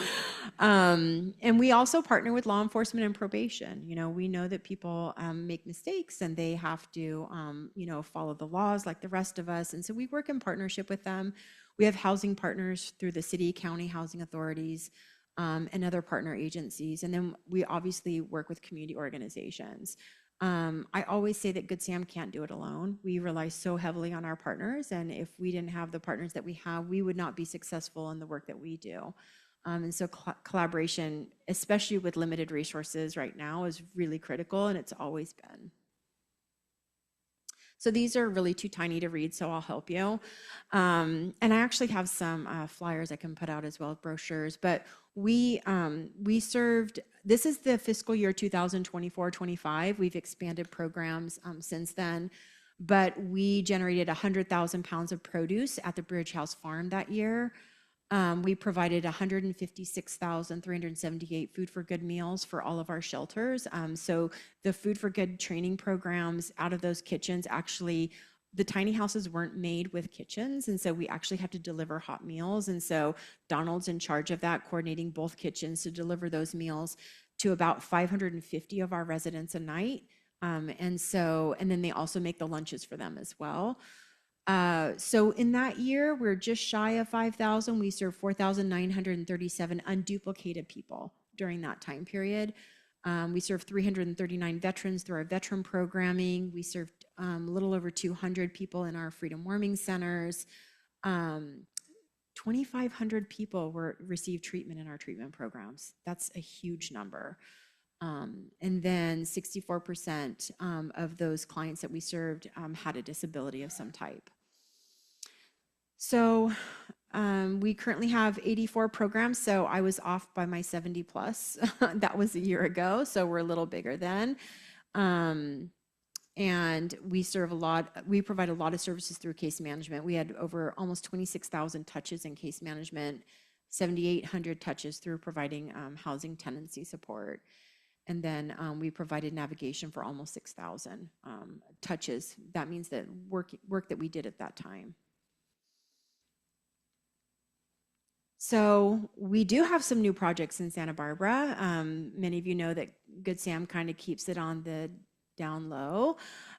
[SPEAKER 3] And we also partner with law enforcement and probation. You know, we know that people make mistakes and they have to, you know, follow the laws like the rest of us. And so we work in partnership with them. We have housing partners through the city, county housing authorities, and other partner agencies. And then we obviously work with community organizations. I always say that Good Sam can't do it alone. We rely so heavily on our partners, and if we didn't have the partners that we have, we would not be successful in the work that we do. And so collaboration, especially with limited resources right now, is really critical, and it's always been. So these are really too tiny to read, so I'll help you. And I actually have some flyers I can put out as well, brochures, but we served, this is the fiscal year 2024-25. We've expanded programs since then, but we generated 100,000 pounds of produce at the Bridge House Farm that year. We provided 156,378 food for good meals for all of our shelters. So the food for good training programs out of those kitchens, actually, the tiny houses weren't made with kitchens. And so we actually had to deliver hot meals. And so Donald's in charge of that, coordinating both kitchens to deliver those meals to about 550 of our residents a night. And then they also make the lunches for them as well. So in that year, we're just shy of 5,000. We served 4,937 unduplicated people during that time period. We served 339 veterans through our veteran programming. We served a little over 200 people in our freedom warming centers. 2,500 people received treatment in our treatment programs. That's a huge number. And then 64% of those clients that we served had a disability of some type. So we currently have 84 programs. So I was off by my 70 plus. That was a year ago. So we're a little bigger then. And we provide a lot of services through case management. We had over almost 26,000 touches in case management, 7,800 touches through providing housing tenancy support. And then we provided navigation for almost 6,000 touches. That means that work that we did at that time. So we do have some new projects in Santa Barbara. Many of you know that Good Sam kind of keeps it on the down low.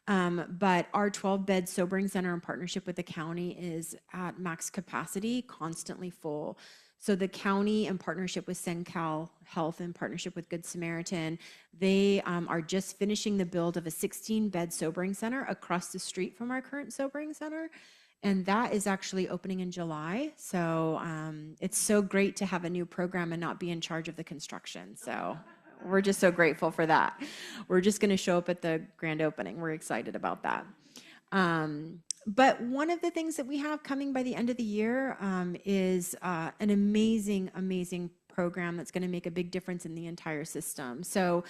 [SPEAKER 3] But our 12-bed sobering center in partnership with the county is at max capacity, constantly full. So the county, in partnership with SenCal Health, in partnership with Good Samaritan, they are just finishing the build of a 16-bed sobering center across the street from our current sobering center. And that is actually opening in July. So it's so great to have a new program and not be in charge of the construction. So we're just so grateful for that. We're just going to show up at the grand opening. We're excited about that. But one of the things that we have coming by the end of the year is an amazing, amazing program that's going to make a big difference in the entire system. So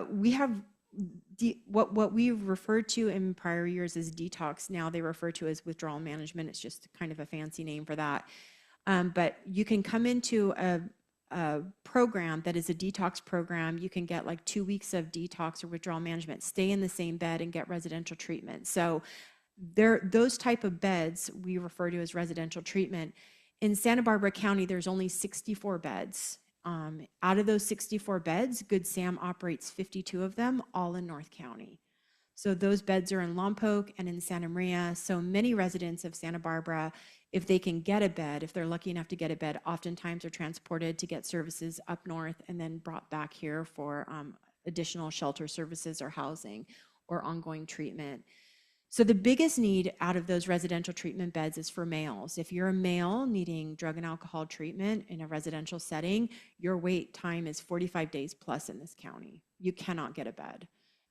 [SPEAKER 3] we have what we've referred to in prior years as detox. Now they refer to as withdrawal management. It's just kind of a fancy name for that. But you can come into a program that is a detox program. You can get like 2 weeks of detox or withdrawal management, stay in the same bed and get residential treatment. So those type of beds we refer to as residential treatment. In Santa Barbara County, there's only 64 beds. Out of those 64 beds, Good Sam operates 52 of them, all in North County. So those beds are in Lompoc and in Santa Maria. So many residents of Santa Barbara, if they can get a bed, if they're lucky enough to get a bed, oftentimes are transported to get services up north and then brought back here for additional shelter services or housing or ongoing treatment. So the biggest need out of those residential treatment beds is for males. If you're a male needing drug and alcohol treatment in a residential setting, your wait time is 45 days plus in this county. You cannot get a bed.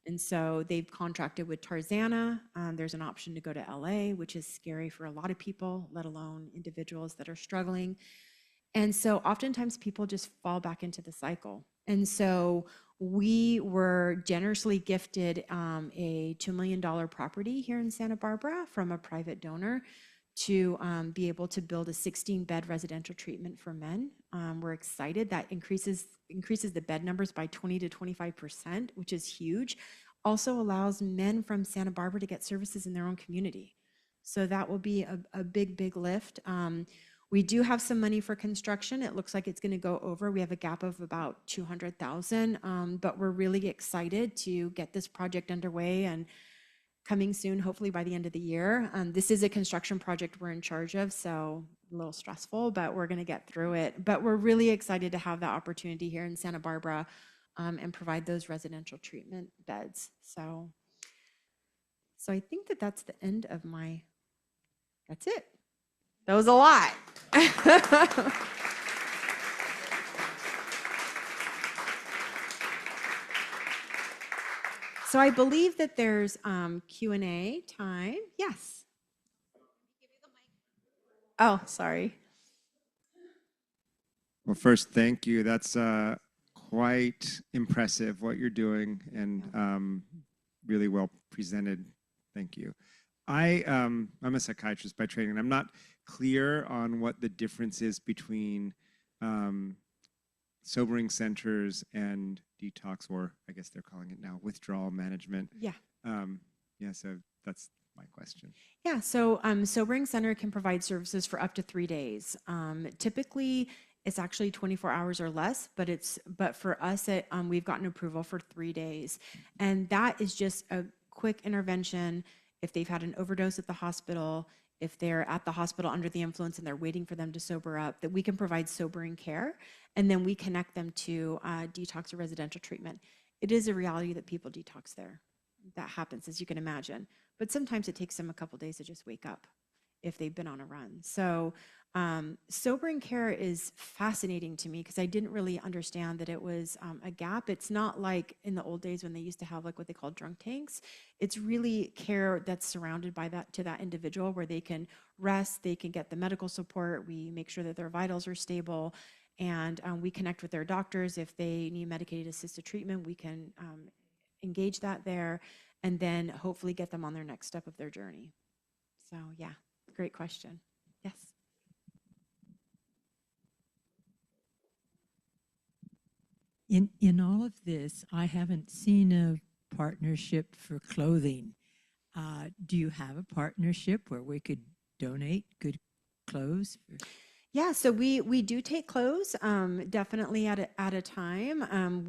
[SPEAKER 3] And so they've contracted with Tarzana. There's an option to go to LA, which is scary for a lot of people, let alone individuals that are struggling. And so oftentimes people just fall back into the cycle. And so we were generously gifted a $2 million property here in Santa Barbara from a private donor to be able to build a 16-bed residential treatment for men. We're excited. That increases the bed numbers by 20 to 25%, which is huge. Also allows men from Santa Barbara to get services in their own community. So that will be a big, big lift. We do have some money for construction. It looks like it's going to go over. We have a gap of about $200,000, but we're really excited to get this project underway and coming soon, hopefully by the end of the year. This is a construction project we're in charge of, so a little stressful, but we're going to get through it. But we're really excited to have that opportunity here in Santa Barbara and provide those residential treatment beds. So I think that's the end of that's it. That was a lot. So I believe that there's Q&A time. Yes. Oh, sorry.
[SPEAKER 8] Well, first, thank you. That's quite impressive what you're doing and really well presented. Thank you. I'm a psychiatrist by training, and I'm not clear on what the difference is between sobering centers and detox, or I guess they're calling it now withdrawal management.
[SPEAKER 3] Yeah.
[SPEAKER 8] So that's my question.
[SPEAKER 3] Yeah, so Sobering Center can provide services for up to 3 days. Typically, it's actually 24 hours or less, but for us, we've gotten approval for 3 days. And that is just a quick intervention if they've had an overdose at the hospital, if they're at the hospital under the influence and they're waiting for them to sober up, that we can provide sobering care, and then we connect them to detox or residential treatment. It is a reality that people detox there. That happens, as you can imagine. But sometimes it takes them a couple days to just wake up if they've been on a run. So sobering care is fascinating to me because I didn't really understand that it was a gap. It's not like in the old days when they used to have like what they call drunk tanks. It's really care that's surrounded by that individual where they can rest, they can get the medical support. We make sure that their vitals are stable, and we connect with their doctors. If they need medicated assisted treatment, we can engage that there, and then hopefully get them on their next step of their journey. So yeah, great question. Yes.
[SPEAKER 9] In all of this, I haven't seen a partnership for clothing. Do you have a partnership where we could donate good clothes?
[SPEAKER 3] Yeah, so we do take clothes, definitely at a time.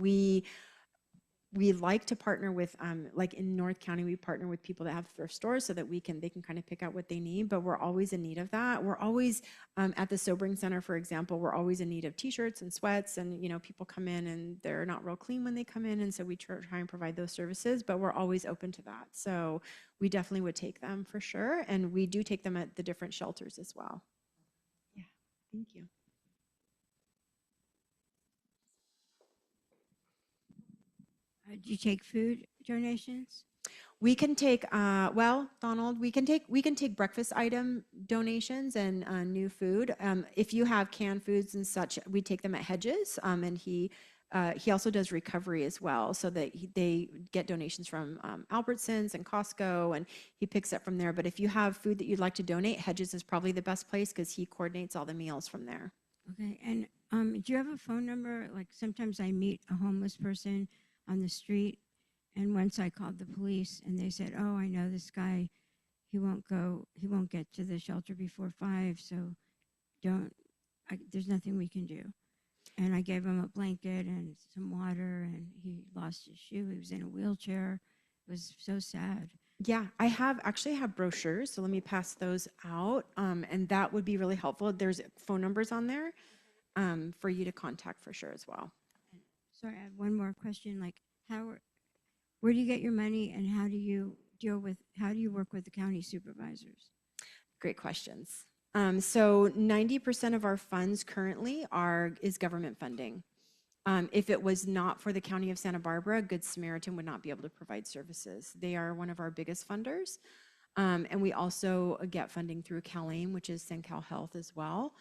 [SPEAKER 3] We like to partner with, like in North County, we partner with people that have thrift stores so that they can kind of pick out what they need, but we're always in need of that. We're always, at the Sobering Center, for example, we're always in need of t-shirts and sweats, and people come in and they're not real clean when they come in, and so we try and provide those services, but we're always open to that. So we definitely would take them for sure, and we do take them at the different shelters as well. Yeah, thank you.
[SPEAKER 10] Do you take food donations?
[SPEAKER 3] We can take, Donald, we can take breakfast item donations and new food. If you have canned foods and such, we take them at Hedges, and he also does recovery as well, so that they get donations from Albertsons and Costco, and he picks up from there. But if you have food that you'd like to donate, Hedges is probably the best place because he coordinates all the meals from there.
[SPEAKER 10] Okay, and do you have a phone number? Like sometimes I meet a homeless person on the street, and once I called the police and they said, oh, I know this guy, he won't get to the shelter before 5, so there's nothing we can do. And I gave him a blanket and some water, and he lost his shoe, he was in a wheelchair, It was so sad.
[SPEAKER 3] Yeah, I actually have brochures, so let me pass those out, and that would be really helpful. There's phone numbers on there for you to contact for sure as well.
[SPEAKER 10] Sorry, I have one more question. Like, where do you get your money, and how do you work with the county supervisors?
[SPEAKER 3] Great questions. So 90% of our funds currently is government funding. If it was not for the County of Santa Barbara, Good Samaritan would not be able to provide services. They are one of our biggest funders. And we also get funding through CalAIM, which is SenCal Health as well.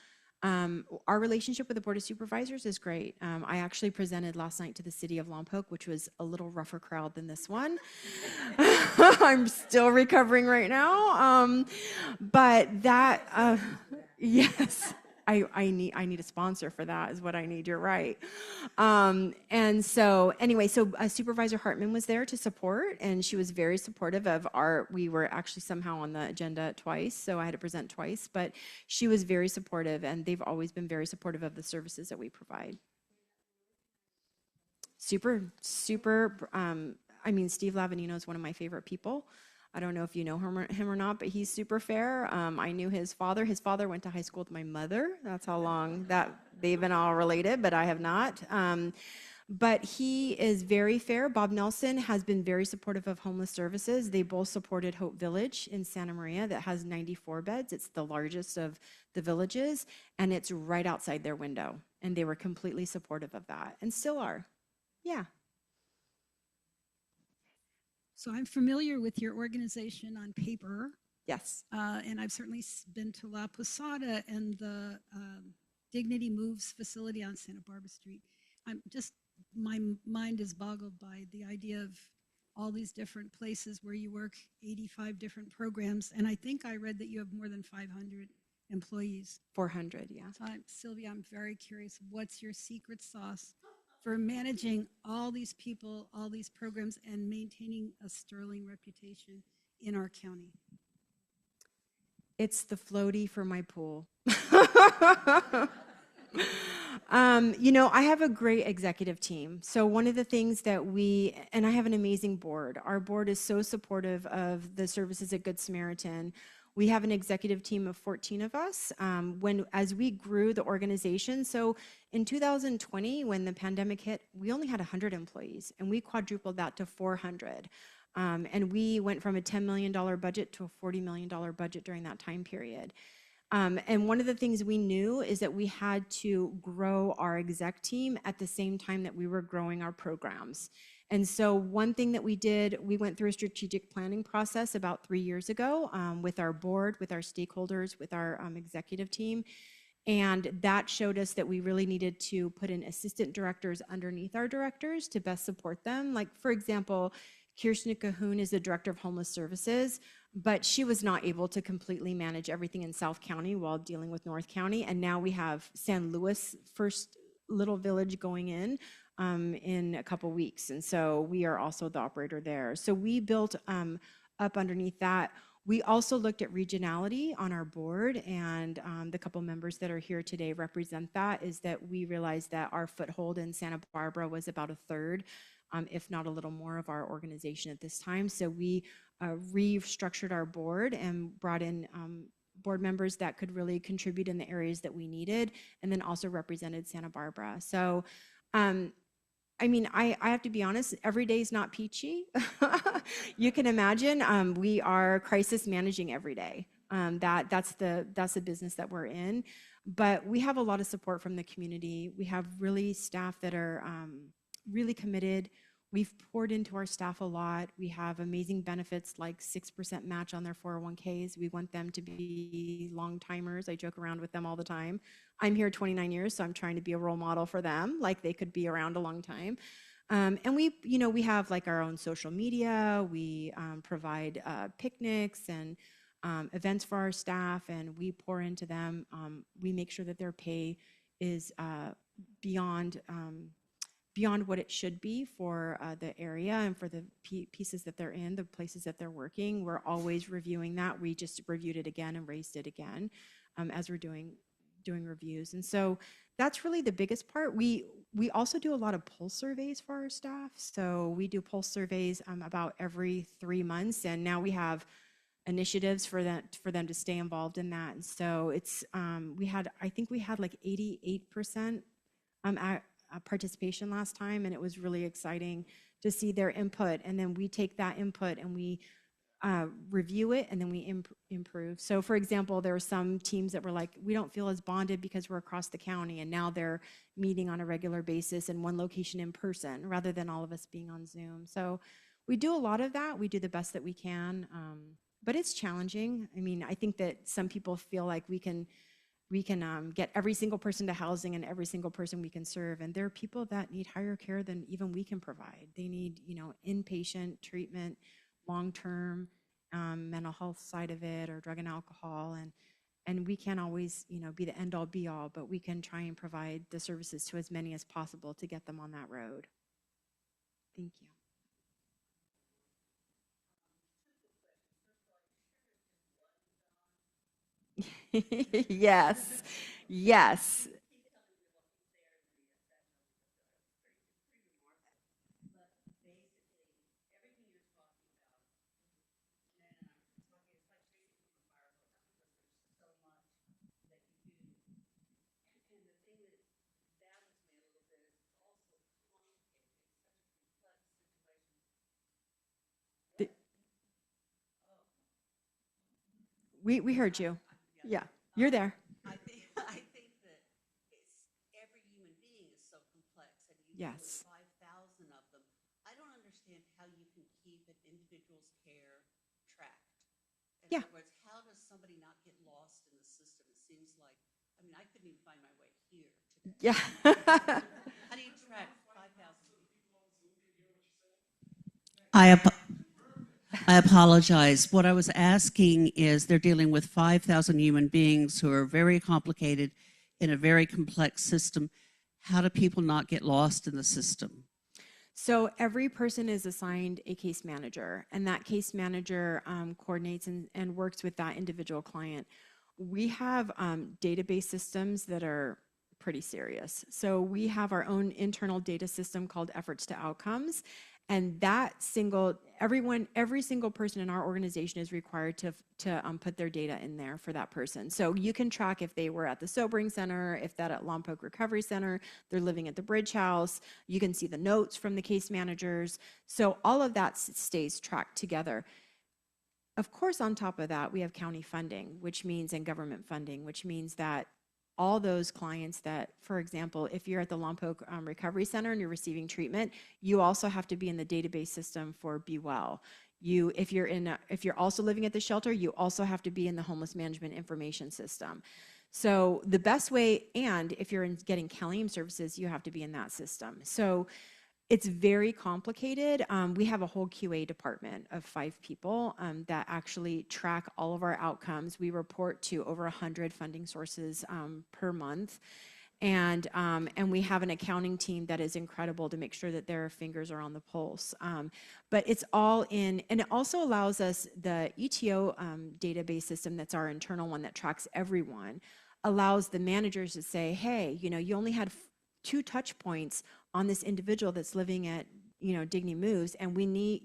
[SPEAKER 3] Our relationship with the Board of Supervisors is great. I actually presented last night to the city of Lompoc, which was a little rougher crowd than this one. I'm still recovering right now. But that, yes. I need a sponsor for that is what I need. You're right. And so anyway, Supervisor Hartman was there to support, and she was very supportive of we were actually somehow on the agenda twice, so I had to present twice, but she was very supportive, and they've always been very supportive of the services that we provide. Super. I mean, Steve Lavanino is one of my favorite people. I don't know if you know him or not, but he's super fair. I knew his father. His father went to high school with my mother. That's how long that they've been all related, but I have not. But he is very fair. Bob Nelson has been very supportive of homeless services. They both supported Hope Village in Santa Maria that has 94 beds. It's the largest of the villages, and it's right outside their window. And they were completely supportive of that and still are. Yeah.
[SPEAKER 11] So I'm familiar with your organization on paper.
[SPEAKER 3] Yes.
[SPEAKER 11] And I've certainly been to La Posada and the Dignity Moves facility on Santa Barbara Street. My mind is boggled by the idea of all these different places where you work, 85 different programs. And I think I read that you have more than 500 employees.
[SPEAKER 3] 400, yeah.
[SPEAKER 11] So Sylvia, I'm very curious, what's your secret sauce for managing all these people, all these programs, and maintaining a sterling reputation in our county?
[SPEAKER 3] It's the floaty for my pool. I have a great executive team. So one of the things that and I have an amazing board. Our board is so supportive of the services at Good Samaritan. We have an executive team of 14 of us. As we grew the organization, so in 2020, when the pandemic hit, we only had 100 employees, and we quadrupled that to 400. And we went from a $10 million budget to a $40 million budget during that time period. And one of the things we knew is that we had to grow our exec team at the same time that we were growing our programs. And so one thing that we did, we went through a strategic planning process about 3 years ago with our board, with our stakeholders, with our executive team. And that showed us that we really needed to put in assistant directors underneath our directors to best support them. Like, for example, Kirsten Cahoon is the director of homeless services, but she was not able to completely manage everything in South County while dealing with North County. And now we have San Luis, first little village going in a couple weeks. And so we are also the operator there. So we built up underneath that. We also looked at regionality on our board, and the couple members that are here today represent that, is that we realized that our foothold in Santa Barbara was about a third, if not a little more, of our organization at this time. So we restructured our board and brought in board members that could really contribute in the areas that we needed, and then also represented Santa Barbara. So I mean, I have to be honest, every day is not peachy. You can imagine we are crisis managing every day. That's the business that we're in. But we have a lot of support from the community. We have really staff that are really committed. We've poured into our staff a lot. We have amazing benefits like 6% match on their 401ks. We want them to be long timers. I joke around with them all the time. I'm here 29 years, so I'm trying to be a role model for them, like they could be around a long time. And we have like our own social media. We provide picnics and events for our staff, and we pour into them. We make sure that their pay is beyond what it should be for the area and for the pieces that they're in, the places that they're working. We're always reviewing that. We just reviewed it again and raised it again as we're doing reviews. And so that's really the biggest part. We also do a lot of pulse surveys for our staff. So we do pulse surveys about every 3 months, and now we have initiatives for them to stay involved in that. And so it's I think we had like 88% participation last time, and it was really exciting to see their input. And then we take that input and we review it, and then we improve. So for example, there were some teams that were like, we don't feel as bonded because we're across the county, and now they're meeting on a regular basis in one location in person rather than all of us being on Zoom. So we do a lot of that. We do the best that we can, but it's challenging. I mean, I think that some people feel like we can get every single person to housing and every single person we can serve, and there are people that need higher care than even we can provide. They need, inpatient treatment, long-term mental health side of it, or drug and alcohol, and we can't always be the end all be all, but we can try and provide the services to as many as possible to get them on that road. Thank you. Yes, yes. We heard you. Yeah, you're there.
[SPEAKER 12] I think that every human being is so complex, and you deal
[SPEAKER 3] Yes.
[SPEAKER 12] with 5,000 of them. I don't understand how you can keep an individual's care tracked. In
[SPEAKER 3] Yeah.
[SPEAKER 12] other words, how does somebody not get lost in the system? It seems like, I mean, I couldn't even find my way here today.
[SPEAKER 3] Yeah.
[SPEAKER 12] How do you track 5,000 people? I apologize. What I was asking is, they're dealing with 5,000 human beings who are very complicated in a very complex system. How do people not get lost in the system?
[SPEAKER 3] So every person is assigned a case manager, and that case manager coordinates and works with that individual client. We have database systems that are pretty serious. So we have our own internal data system called Efforts to Outcomes, and every single person in our organization is required to put their data in there for that person. So you can track if they were at the sobering center, if that at Lompoc Recovery Center, they're living at the Bridge House. You can see the notes from the case managers. So all of that stays tracked together. Of course, on top of that, we have county funding, and government funding, which means that all those clients that, for example, if you're at the Lompoc Recovery Center and you're receiving treatment, you also have to be in the database system for Be Well. If you're also living at the shelter, you also have to be in the homeless management information system. So the best way, and if you're getting CalAIM services, you have to be in that system. So it's very complicated. We have a whole QA department of 5 people that actually track all of our outcomes. We report to over 100 funding sources per month. And we have an accounting team that is incredible to make sure that their fingers are on the pulse. But it's all in, and it also allows us, the ETO database system, that's our internal one that tracks everyone, allows the managers to say, hey, you only had 2 touch points on this individual that's living at Dignity Moves, and we need,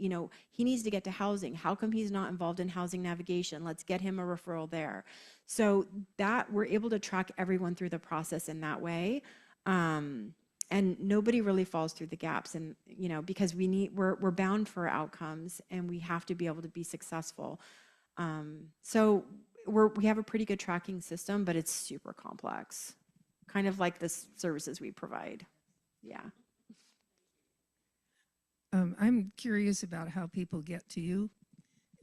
[SPEAKER 3] he needs to get to housing. How come he's not involved in housing navigation? Let's get him a referral there. So that we're able to track everyone through the process in that way. And nobody really falls through the gaps, and because we're bound for outcomes, and we have to be able to be successful. So we have a pretty good tracking system, but it's super complex, kind of like the services we provide. Yeah.
[SPEAKER 13] I'm curious about how people get to you.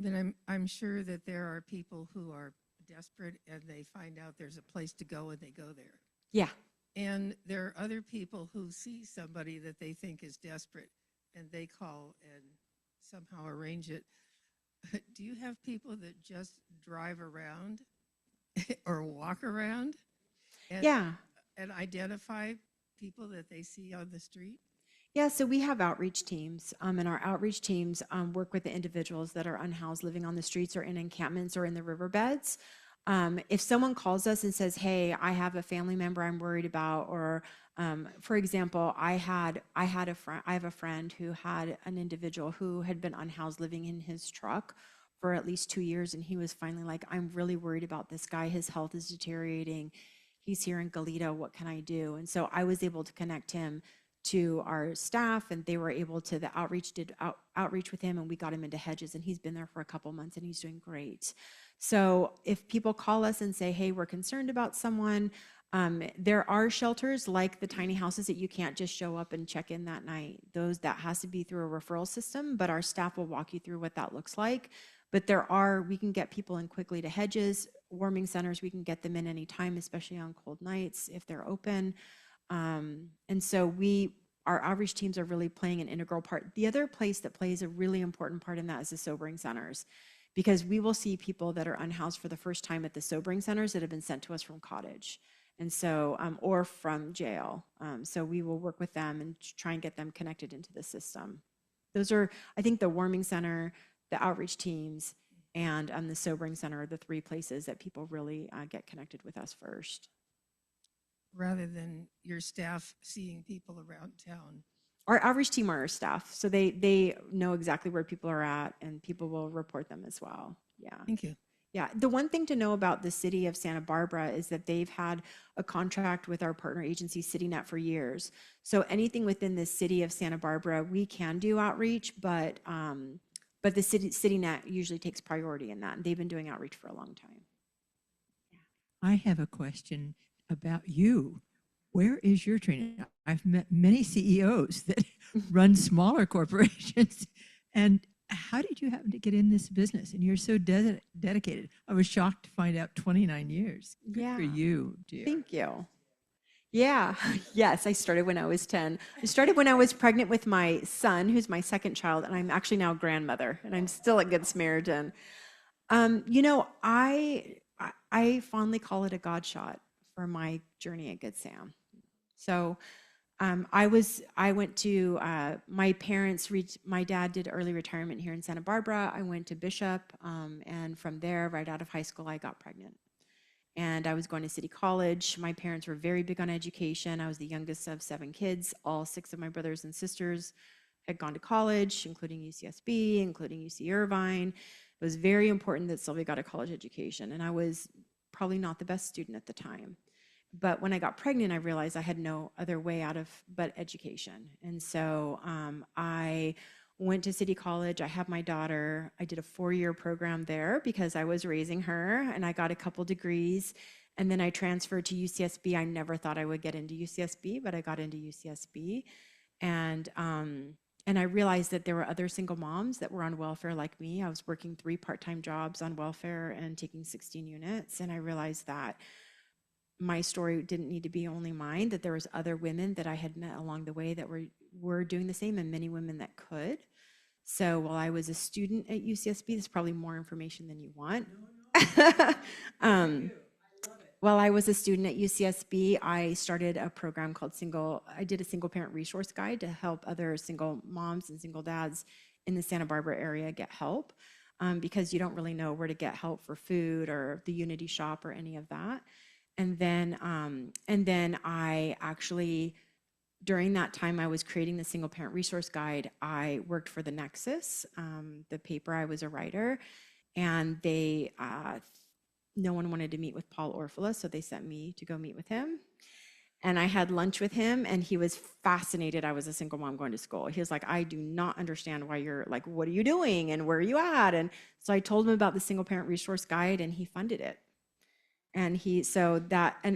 [SPEAKER 13] Then I'm sure that there are people who are desperate and they find out there's a place to go and they go there.
[SPEAKER 3] Yeah.
[SPEAKER 13] And there are other people who see somebody that they think is desperate and they call and somehow arrange it. Do you have people that just drive around or walk around and, and identify people that they see on the street?
[SPEAKER 3] Yeah, so we have outreach teams, and our outreach teams work with the individuals that are unhoused, living on the streets or in encampments or in the riverbeds. If someone calls us and says, hey, I have a family member I'm worried about, or for example, I have a friend who had an individual who had been unhoused living in his truck for at least 2 years. And he was finally like, I'm really worried about this guy. His health is deteriorating. He's here in Goleta. What can I do? And so I was able to connect him to our staff, and they were able to, the outreach did outreach with him, and we got him into Hedges, and he's been there for a couple months and he's doing great. So if people call us and say, hey, we're concerned about someone, there are shelters like the tiny houses that you can't just show up and check in that night. That has to be through a referral system, but our staff will walk you through what that looks like. But we can get people in quickly to Hedges. Warming centers, we can get them in anytime, especially on cold nights if they're open. And so our outreach teams are really playing an integral part. The other place that plays a really important part in that is the sobering centers, because we will see people that are unhoused for the first time at the sobering centers that have been sent to us from Cottage, and so or from jail. So we will work with them and try and get them connected into the system. Those are, I think, the warming center, the outreach teams, and the sobering center are the 3 places that people really get connected with us first.
[SPEAKER 13] Rather than your staff seeing people around town.
[SPEAKER 3] Our outreach team are our staff, so they know exactly where people are at, and people will report them as well. Yeah.
[SPEAKER 13] Thank you.
[SPEAKER 3] Yeah. The one thing to know about the city of Santa Barbara is that they've had a contract with our partner agency, CityNet, for years. So anything within the city of Santa Barbara, we can do outreach, but the CityNet usually takes priority in that, and they've been doing outreach for a long time.
[SPEAKER 9] Yeah. I have a question about you. Where is your training? I've met many CEOs that run smaller corporations. And how did you happen to get in this business? And you're so dedicated. I was shocked to find out 29 years. Good for you, dear.
[SPEAKER 3] Thank you. Yeah. Yes, I started when I was 10. I started when I was pregnant with my son, who's my second child, and I'm actually now a grandmother, and I'm still at Good Samaritan. I fondly call it a God shot for my journey at Good Sam. So I went to, my dad did early retirement here in Santa Barbara. I went to Bishop, and from there, right out of high school, I got pregnant. And I was going to City College. My parents were very big on education. I was the youngest of 7 kids. All 6 of my brothers and sisters had gone to college, including UCSB, including UC Irvine. It was very important that Sylvia got a college education, and I was probably not the best student at the time. But when I got pregnant, I realized I had no other way out of but education. And so I went to City College. I had my daughter. I did a 4-year program there because I was raising her, and I got a couple degrees. And then I transferred to UCSB. I never thought I would get into UCSB, but I got into UCSB. And I realized that there were other single moms that were on welfare like me. I was working 3 part-time jobs on welfare and taking 16 units. And I realized that my story didn't need to be only mine, that there was other women that I had met along the way that were doing the same, and many women that could. So while I was a student at UCSB, there's probably more information than you want. While I was a student at UCSB, I started a program called I did a single parent resource guide to help other single moms and single dads in the Santa Barbara area get help, because you don't really know where to get help for food or the Unity Shop or any of that. And then I actually, during that time I was creating the single parent resource guide, I worked for the Nexus, the paper. I was a writer, and they, no one wanted to meet with Paul Orfila, so they sent me to go meet with him. And I had lunch with him, and he was fascinated I was a single mom going to school. He was like, I do not understand why you're like, what are you doing and where are you at? And so I told him about the single parent resource guide, and he funded it. And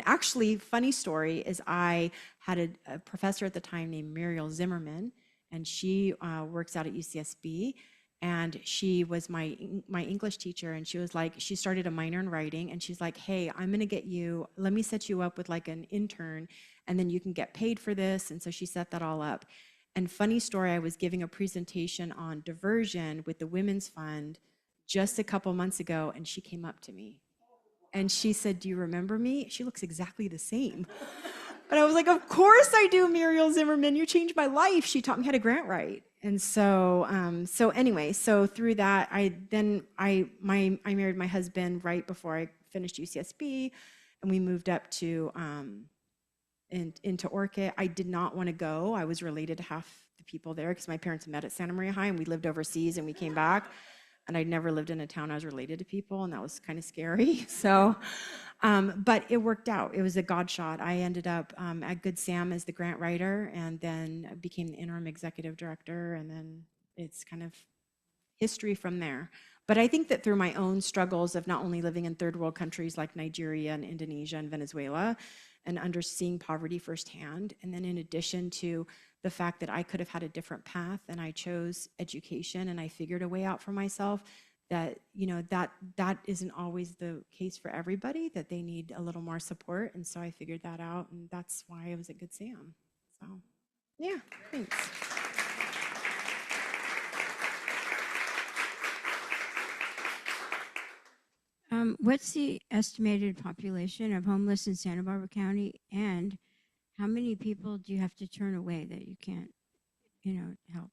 [SPEAKER 3] actually, funny story is I had a professor at the time named Muriel Zimmerman, and she works out at UCSB, and she was my English teacher, and she was like, she started a minor in writing, and she's like, hey, let me set you up with like an intern, and then you can get paid for this. And so she set that all up. And funny story, I was giving a presentation on diversion with the Women's Fund just a couple months ago, and she came up to me. And she said, do you remember me? She looks exactly the same. But I was like, of course I do, Muriel Zimmerman. You changed my life. She taught me how to grant write. And so, so through that, I married my husband right before I finished UCSB, and we moved up to into Orchid. I did not want to go. I was related to half the people there because my parents met at Santa Maria High, and we lived overseas, and we came back. And I'd never lived in a town I was related to people, and that was kind of scary. So, but it worked out. It was a God shot. I ended up at Good Sam as the grant writer, and then became the interim executive director, and then it's kind of history from there. But I think that through my own struggles of not only living in third world countries like Nigeria and Indonesia and Venezuela, and seeing poverty firsthand, and then in addition to the fact that I could have had a different path and I chose education and I figured a way out for myself, that that isn't always the case for everybody, that they need a little more support. And so I figured that out, and that's why I was at Good Sam. So yeah, thanks.
[SPEAKER 10] What's the estimated population of homeless in Santa Barbara County, and how many people do you have to turn away that you can't, help?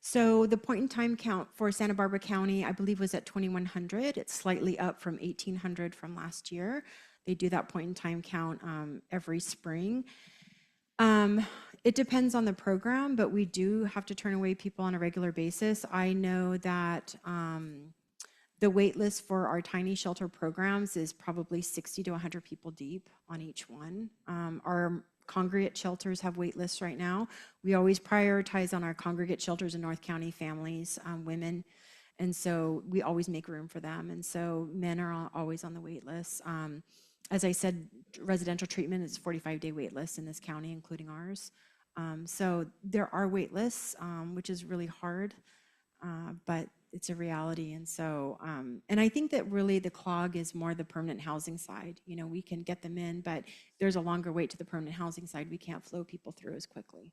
[SPEAKER 3] So the point in time count for Santa Barbara County, I believe, was at 2,100. It's slightly up from 1,800 from last year. They do that point in time count every spring. It depends on the program, but we do have to turn away people on a regular basis. I know that the wait list for our tiny shelter programs is probably 60 to 100 people deep on each one. Our congregate shelters have wait lists right now. We always prioritize on our congregate shelters in North County families, women, and so we always make room for them. And so men are always on the wait list. As I said, residential treatment is a 45-day wait list in this county, including ours. So there are wait lists, which is really hard, but it's a reality. And so, and I think that really the clog is more the permanent housing side. We can get them in, but there's a longer wait to the permanent housing side. We can't flow people through as quickly.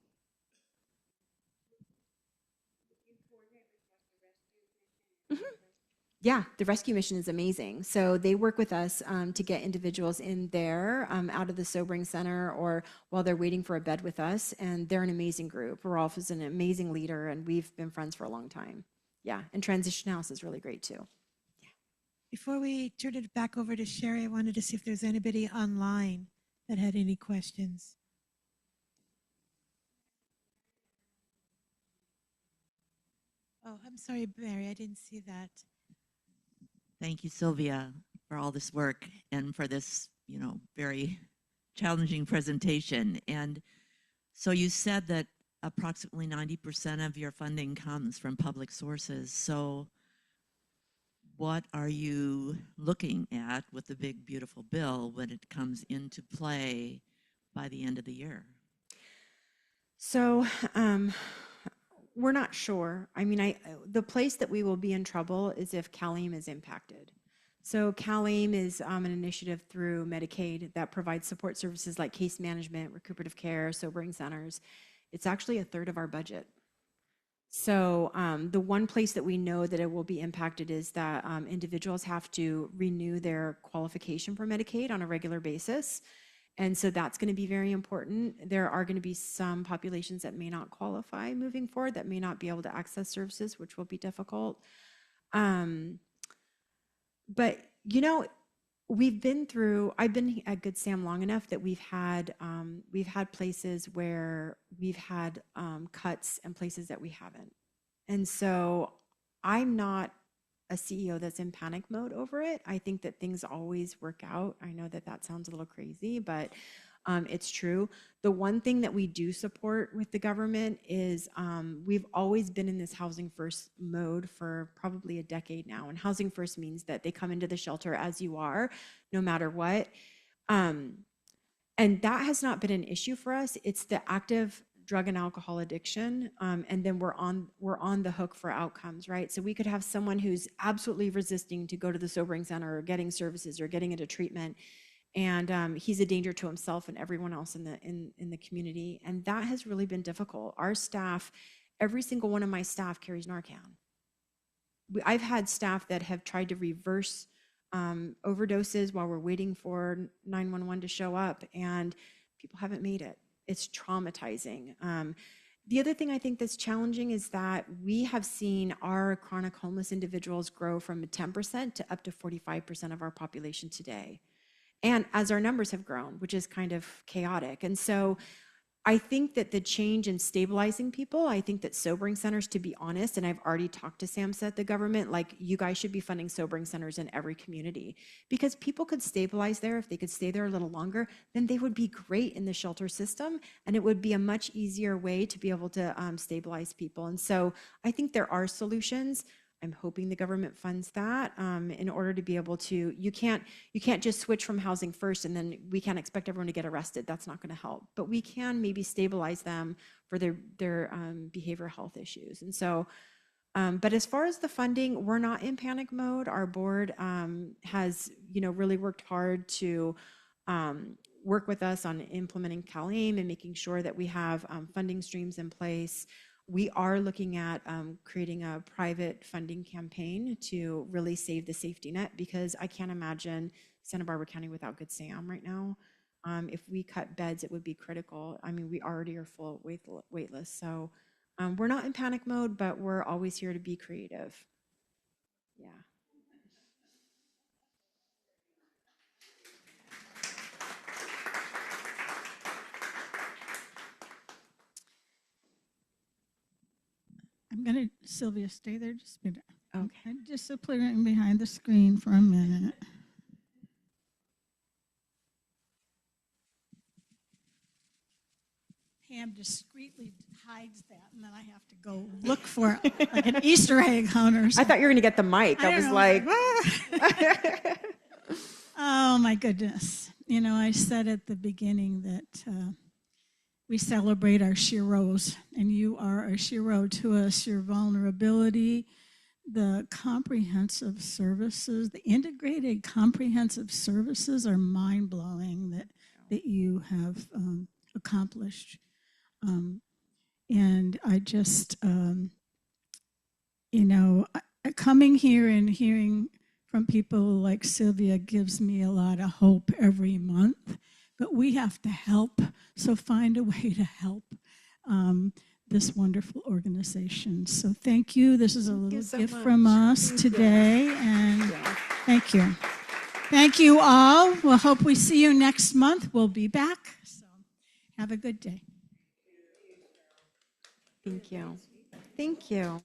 [SPEAKER 3] Yeah, the rescue mission is amazing. So they work with us to get individuals in there out of the sobering center or while they're waiting for a bed with us. And they're an amazing group. Rolf is an amazing leader, and we've been friends for a long time. Yeah, and Transition House is really great too. Yeah.
[SPEAKER 1] Before we turn it back over to Sherry, I wanted to see if there's anybody online that had any questions. Oh, I'm sorry, Mary, I didn't see that.
[SPEAKER 14] Thank you, Sylvia, for all this work and for this, very challenging presentation. And so you said that approximately 90% of your funding comes from public sources. So what are you looking at with the big, beautiful bill when it comes into play by the end of the year?
[SPEAKER 3] So we're not sure. I mean, the place that we will be in trouble is if CalAIM is impacted. So CalAIM is an initiative through Medicaid that provides support services like case management, recuperative care, sobering centers. It's actually a third of our budget. So the one place that we know that it will be impacted is that individuals have to renew their qualification for Medicaid on a regular basis. And so that's going to be very important. There are going to be some populations that may not qualify moving forward, that may not be able to access services, which will be difficult. But, I've been at Good Sam long enough that we've had places where we've had cuts and places that we haven't. And so I'm not a CEO that's in panic mode over it. I think that things always work out. I know that sounds a little crazy, but it's true. The one thing that we do support with the government is we've always been in this housing first mode for probably a decade now. And housing first means that they come into the shelter as you are, no matter what. And that has not been an issue for us. It's the active drug and alcohol addiction. And then we're on the hook for outcomes, right? So we could have someone who's absolutely resisting to go to the sobering center or getting services or getting into treatment. And he's a danger to himself and everyone else in the community. And that has really been difficult. Our staff, every single one of my staff carries Narcan. I've had staff that have tried to reverse overdoses while we're waiting for 911 to show up, and people haven't made it. It's traumatizing. The other thing I think that's challenging is that we have seen our chronic homeless individuals grow from 10% to up to 45% of our population today. And as our numbers have grown, which is kind of chaotic. And so I think that the change in stabilizing people, I think that sobering centers, to be honest, and I've already talked to SAMHSA, the government, like, you guys should be funding sobering centers in every community, because people could stabilize there. If they could stay there a little longer, then they would be great in the shelter system, and it would be a much easier way to be able to stabilize people. And so I think there are solutions. I'm hoping the government funds that in order to be able to, you can't just switch from housing first and then we can't expect everyone to get arrested. That's not going to help. But we can maybe stabilize them for their behavioral health issues. And so, but as far as the funding, we're not in panic mode. Our board has, really worked hard to work with us on implementing CalAIM and making sure that we have funding streams in place. We are looking at creating a private funding campaign to really save the safety net, because I can't imagine Santa Barbara County without Good Sam right now. If we cut beds, it would be critical. I mean, we already are full wait lists. So we're not in panic mode, but we're always here to be creative. Yeah.
[SPEAKER 2] I'm going to, Sylvia, stay there just a minute.
[SPEAKER 3] Okay.
[SPEAKER 2] I'm disappearing behind the screen for a minute. Pam discreetly hides that, and then I have to go look for it, like an Easter egg hunt or something.
[SPEAKER 3] I thought you were going to get the mic. I was like,
[SPEAKER 2] oh my goodness. I said at the beginning that we celebrate our sheroes, and you are a shero to us. Your vulnerability, the comprehensive services, the integrated comprehensive services are mind-blowing that you have accomplished. And I just, coming here and hearing from people like Sylvia gives me a lot of hope every month. But we have to help, so find a way to help this wonderful organization. So thank you. This is a little gift from us today, and thank you. Thank you all. We'll hope we see you next month. We'll be back. So have a good day.
[SPEAKER 3] Thank you. Thank you.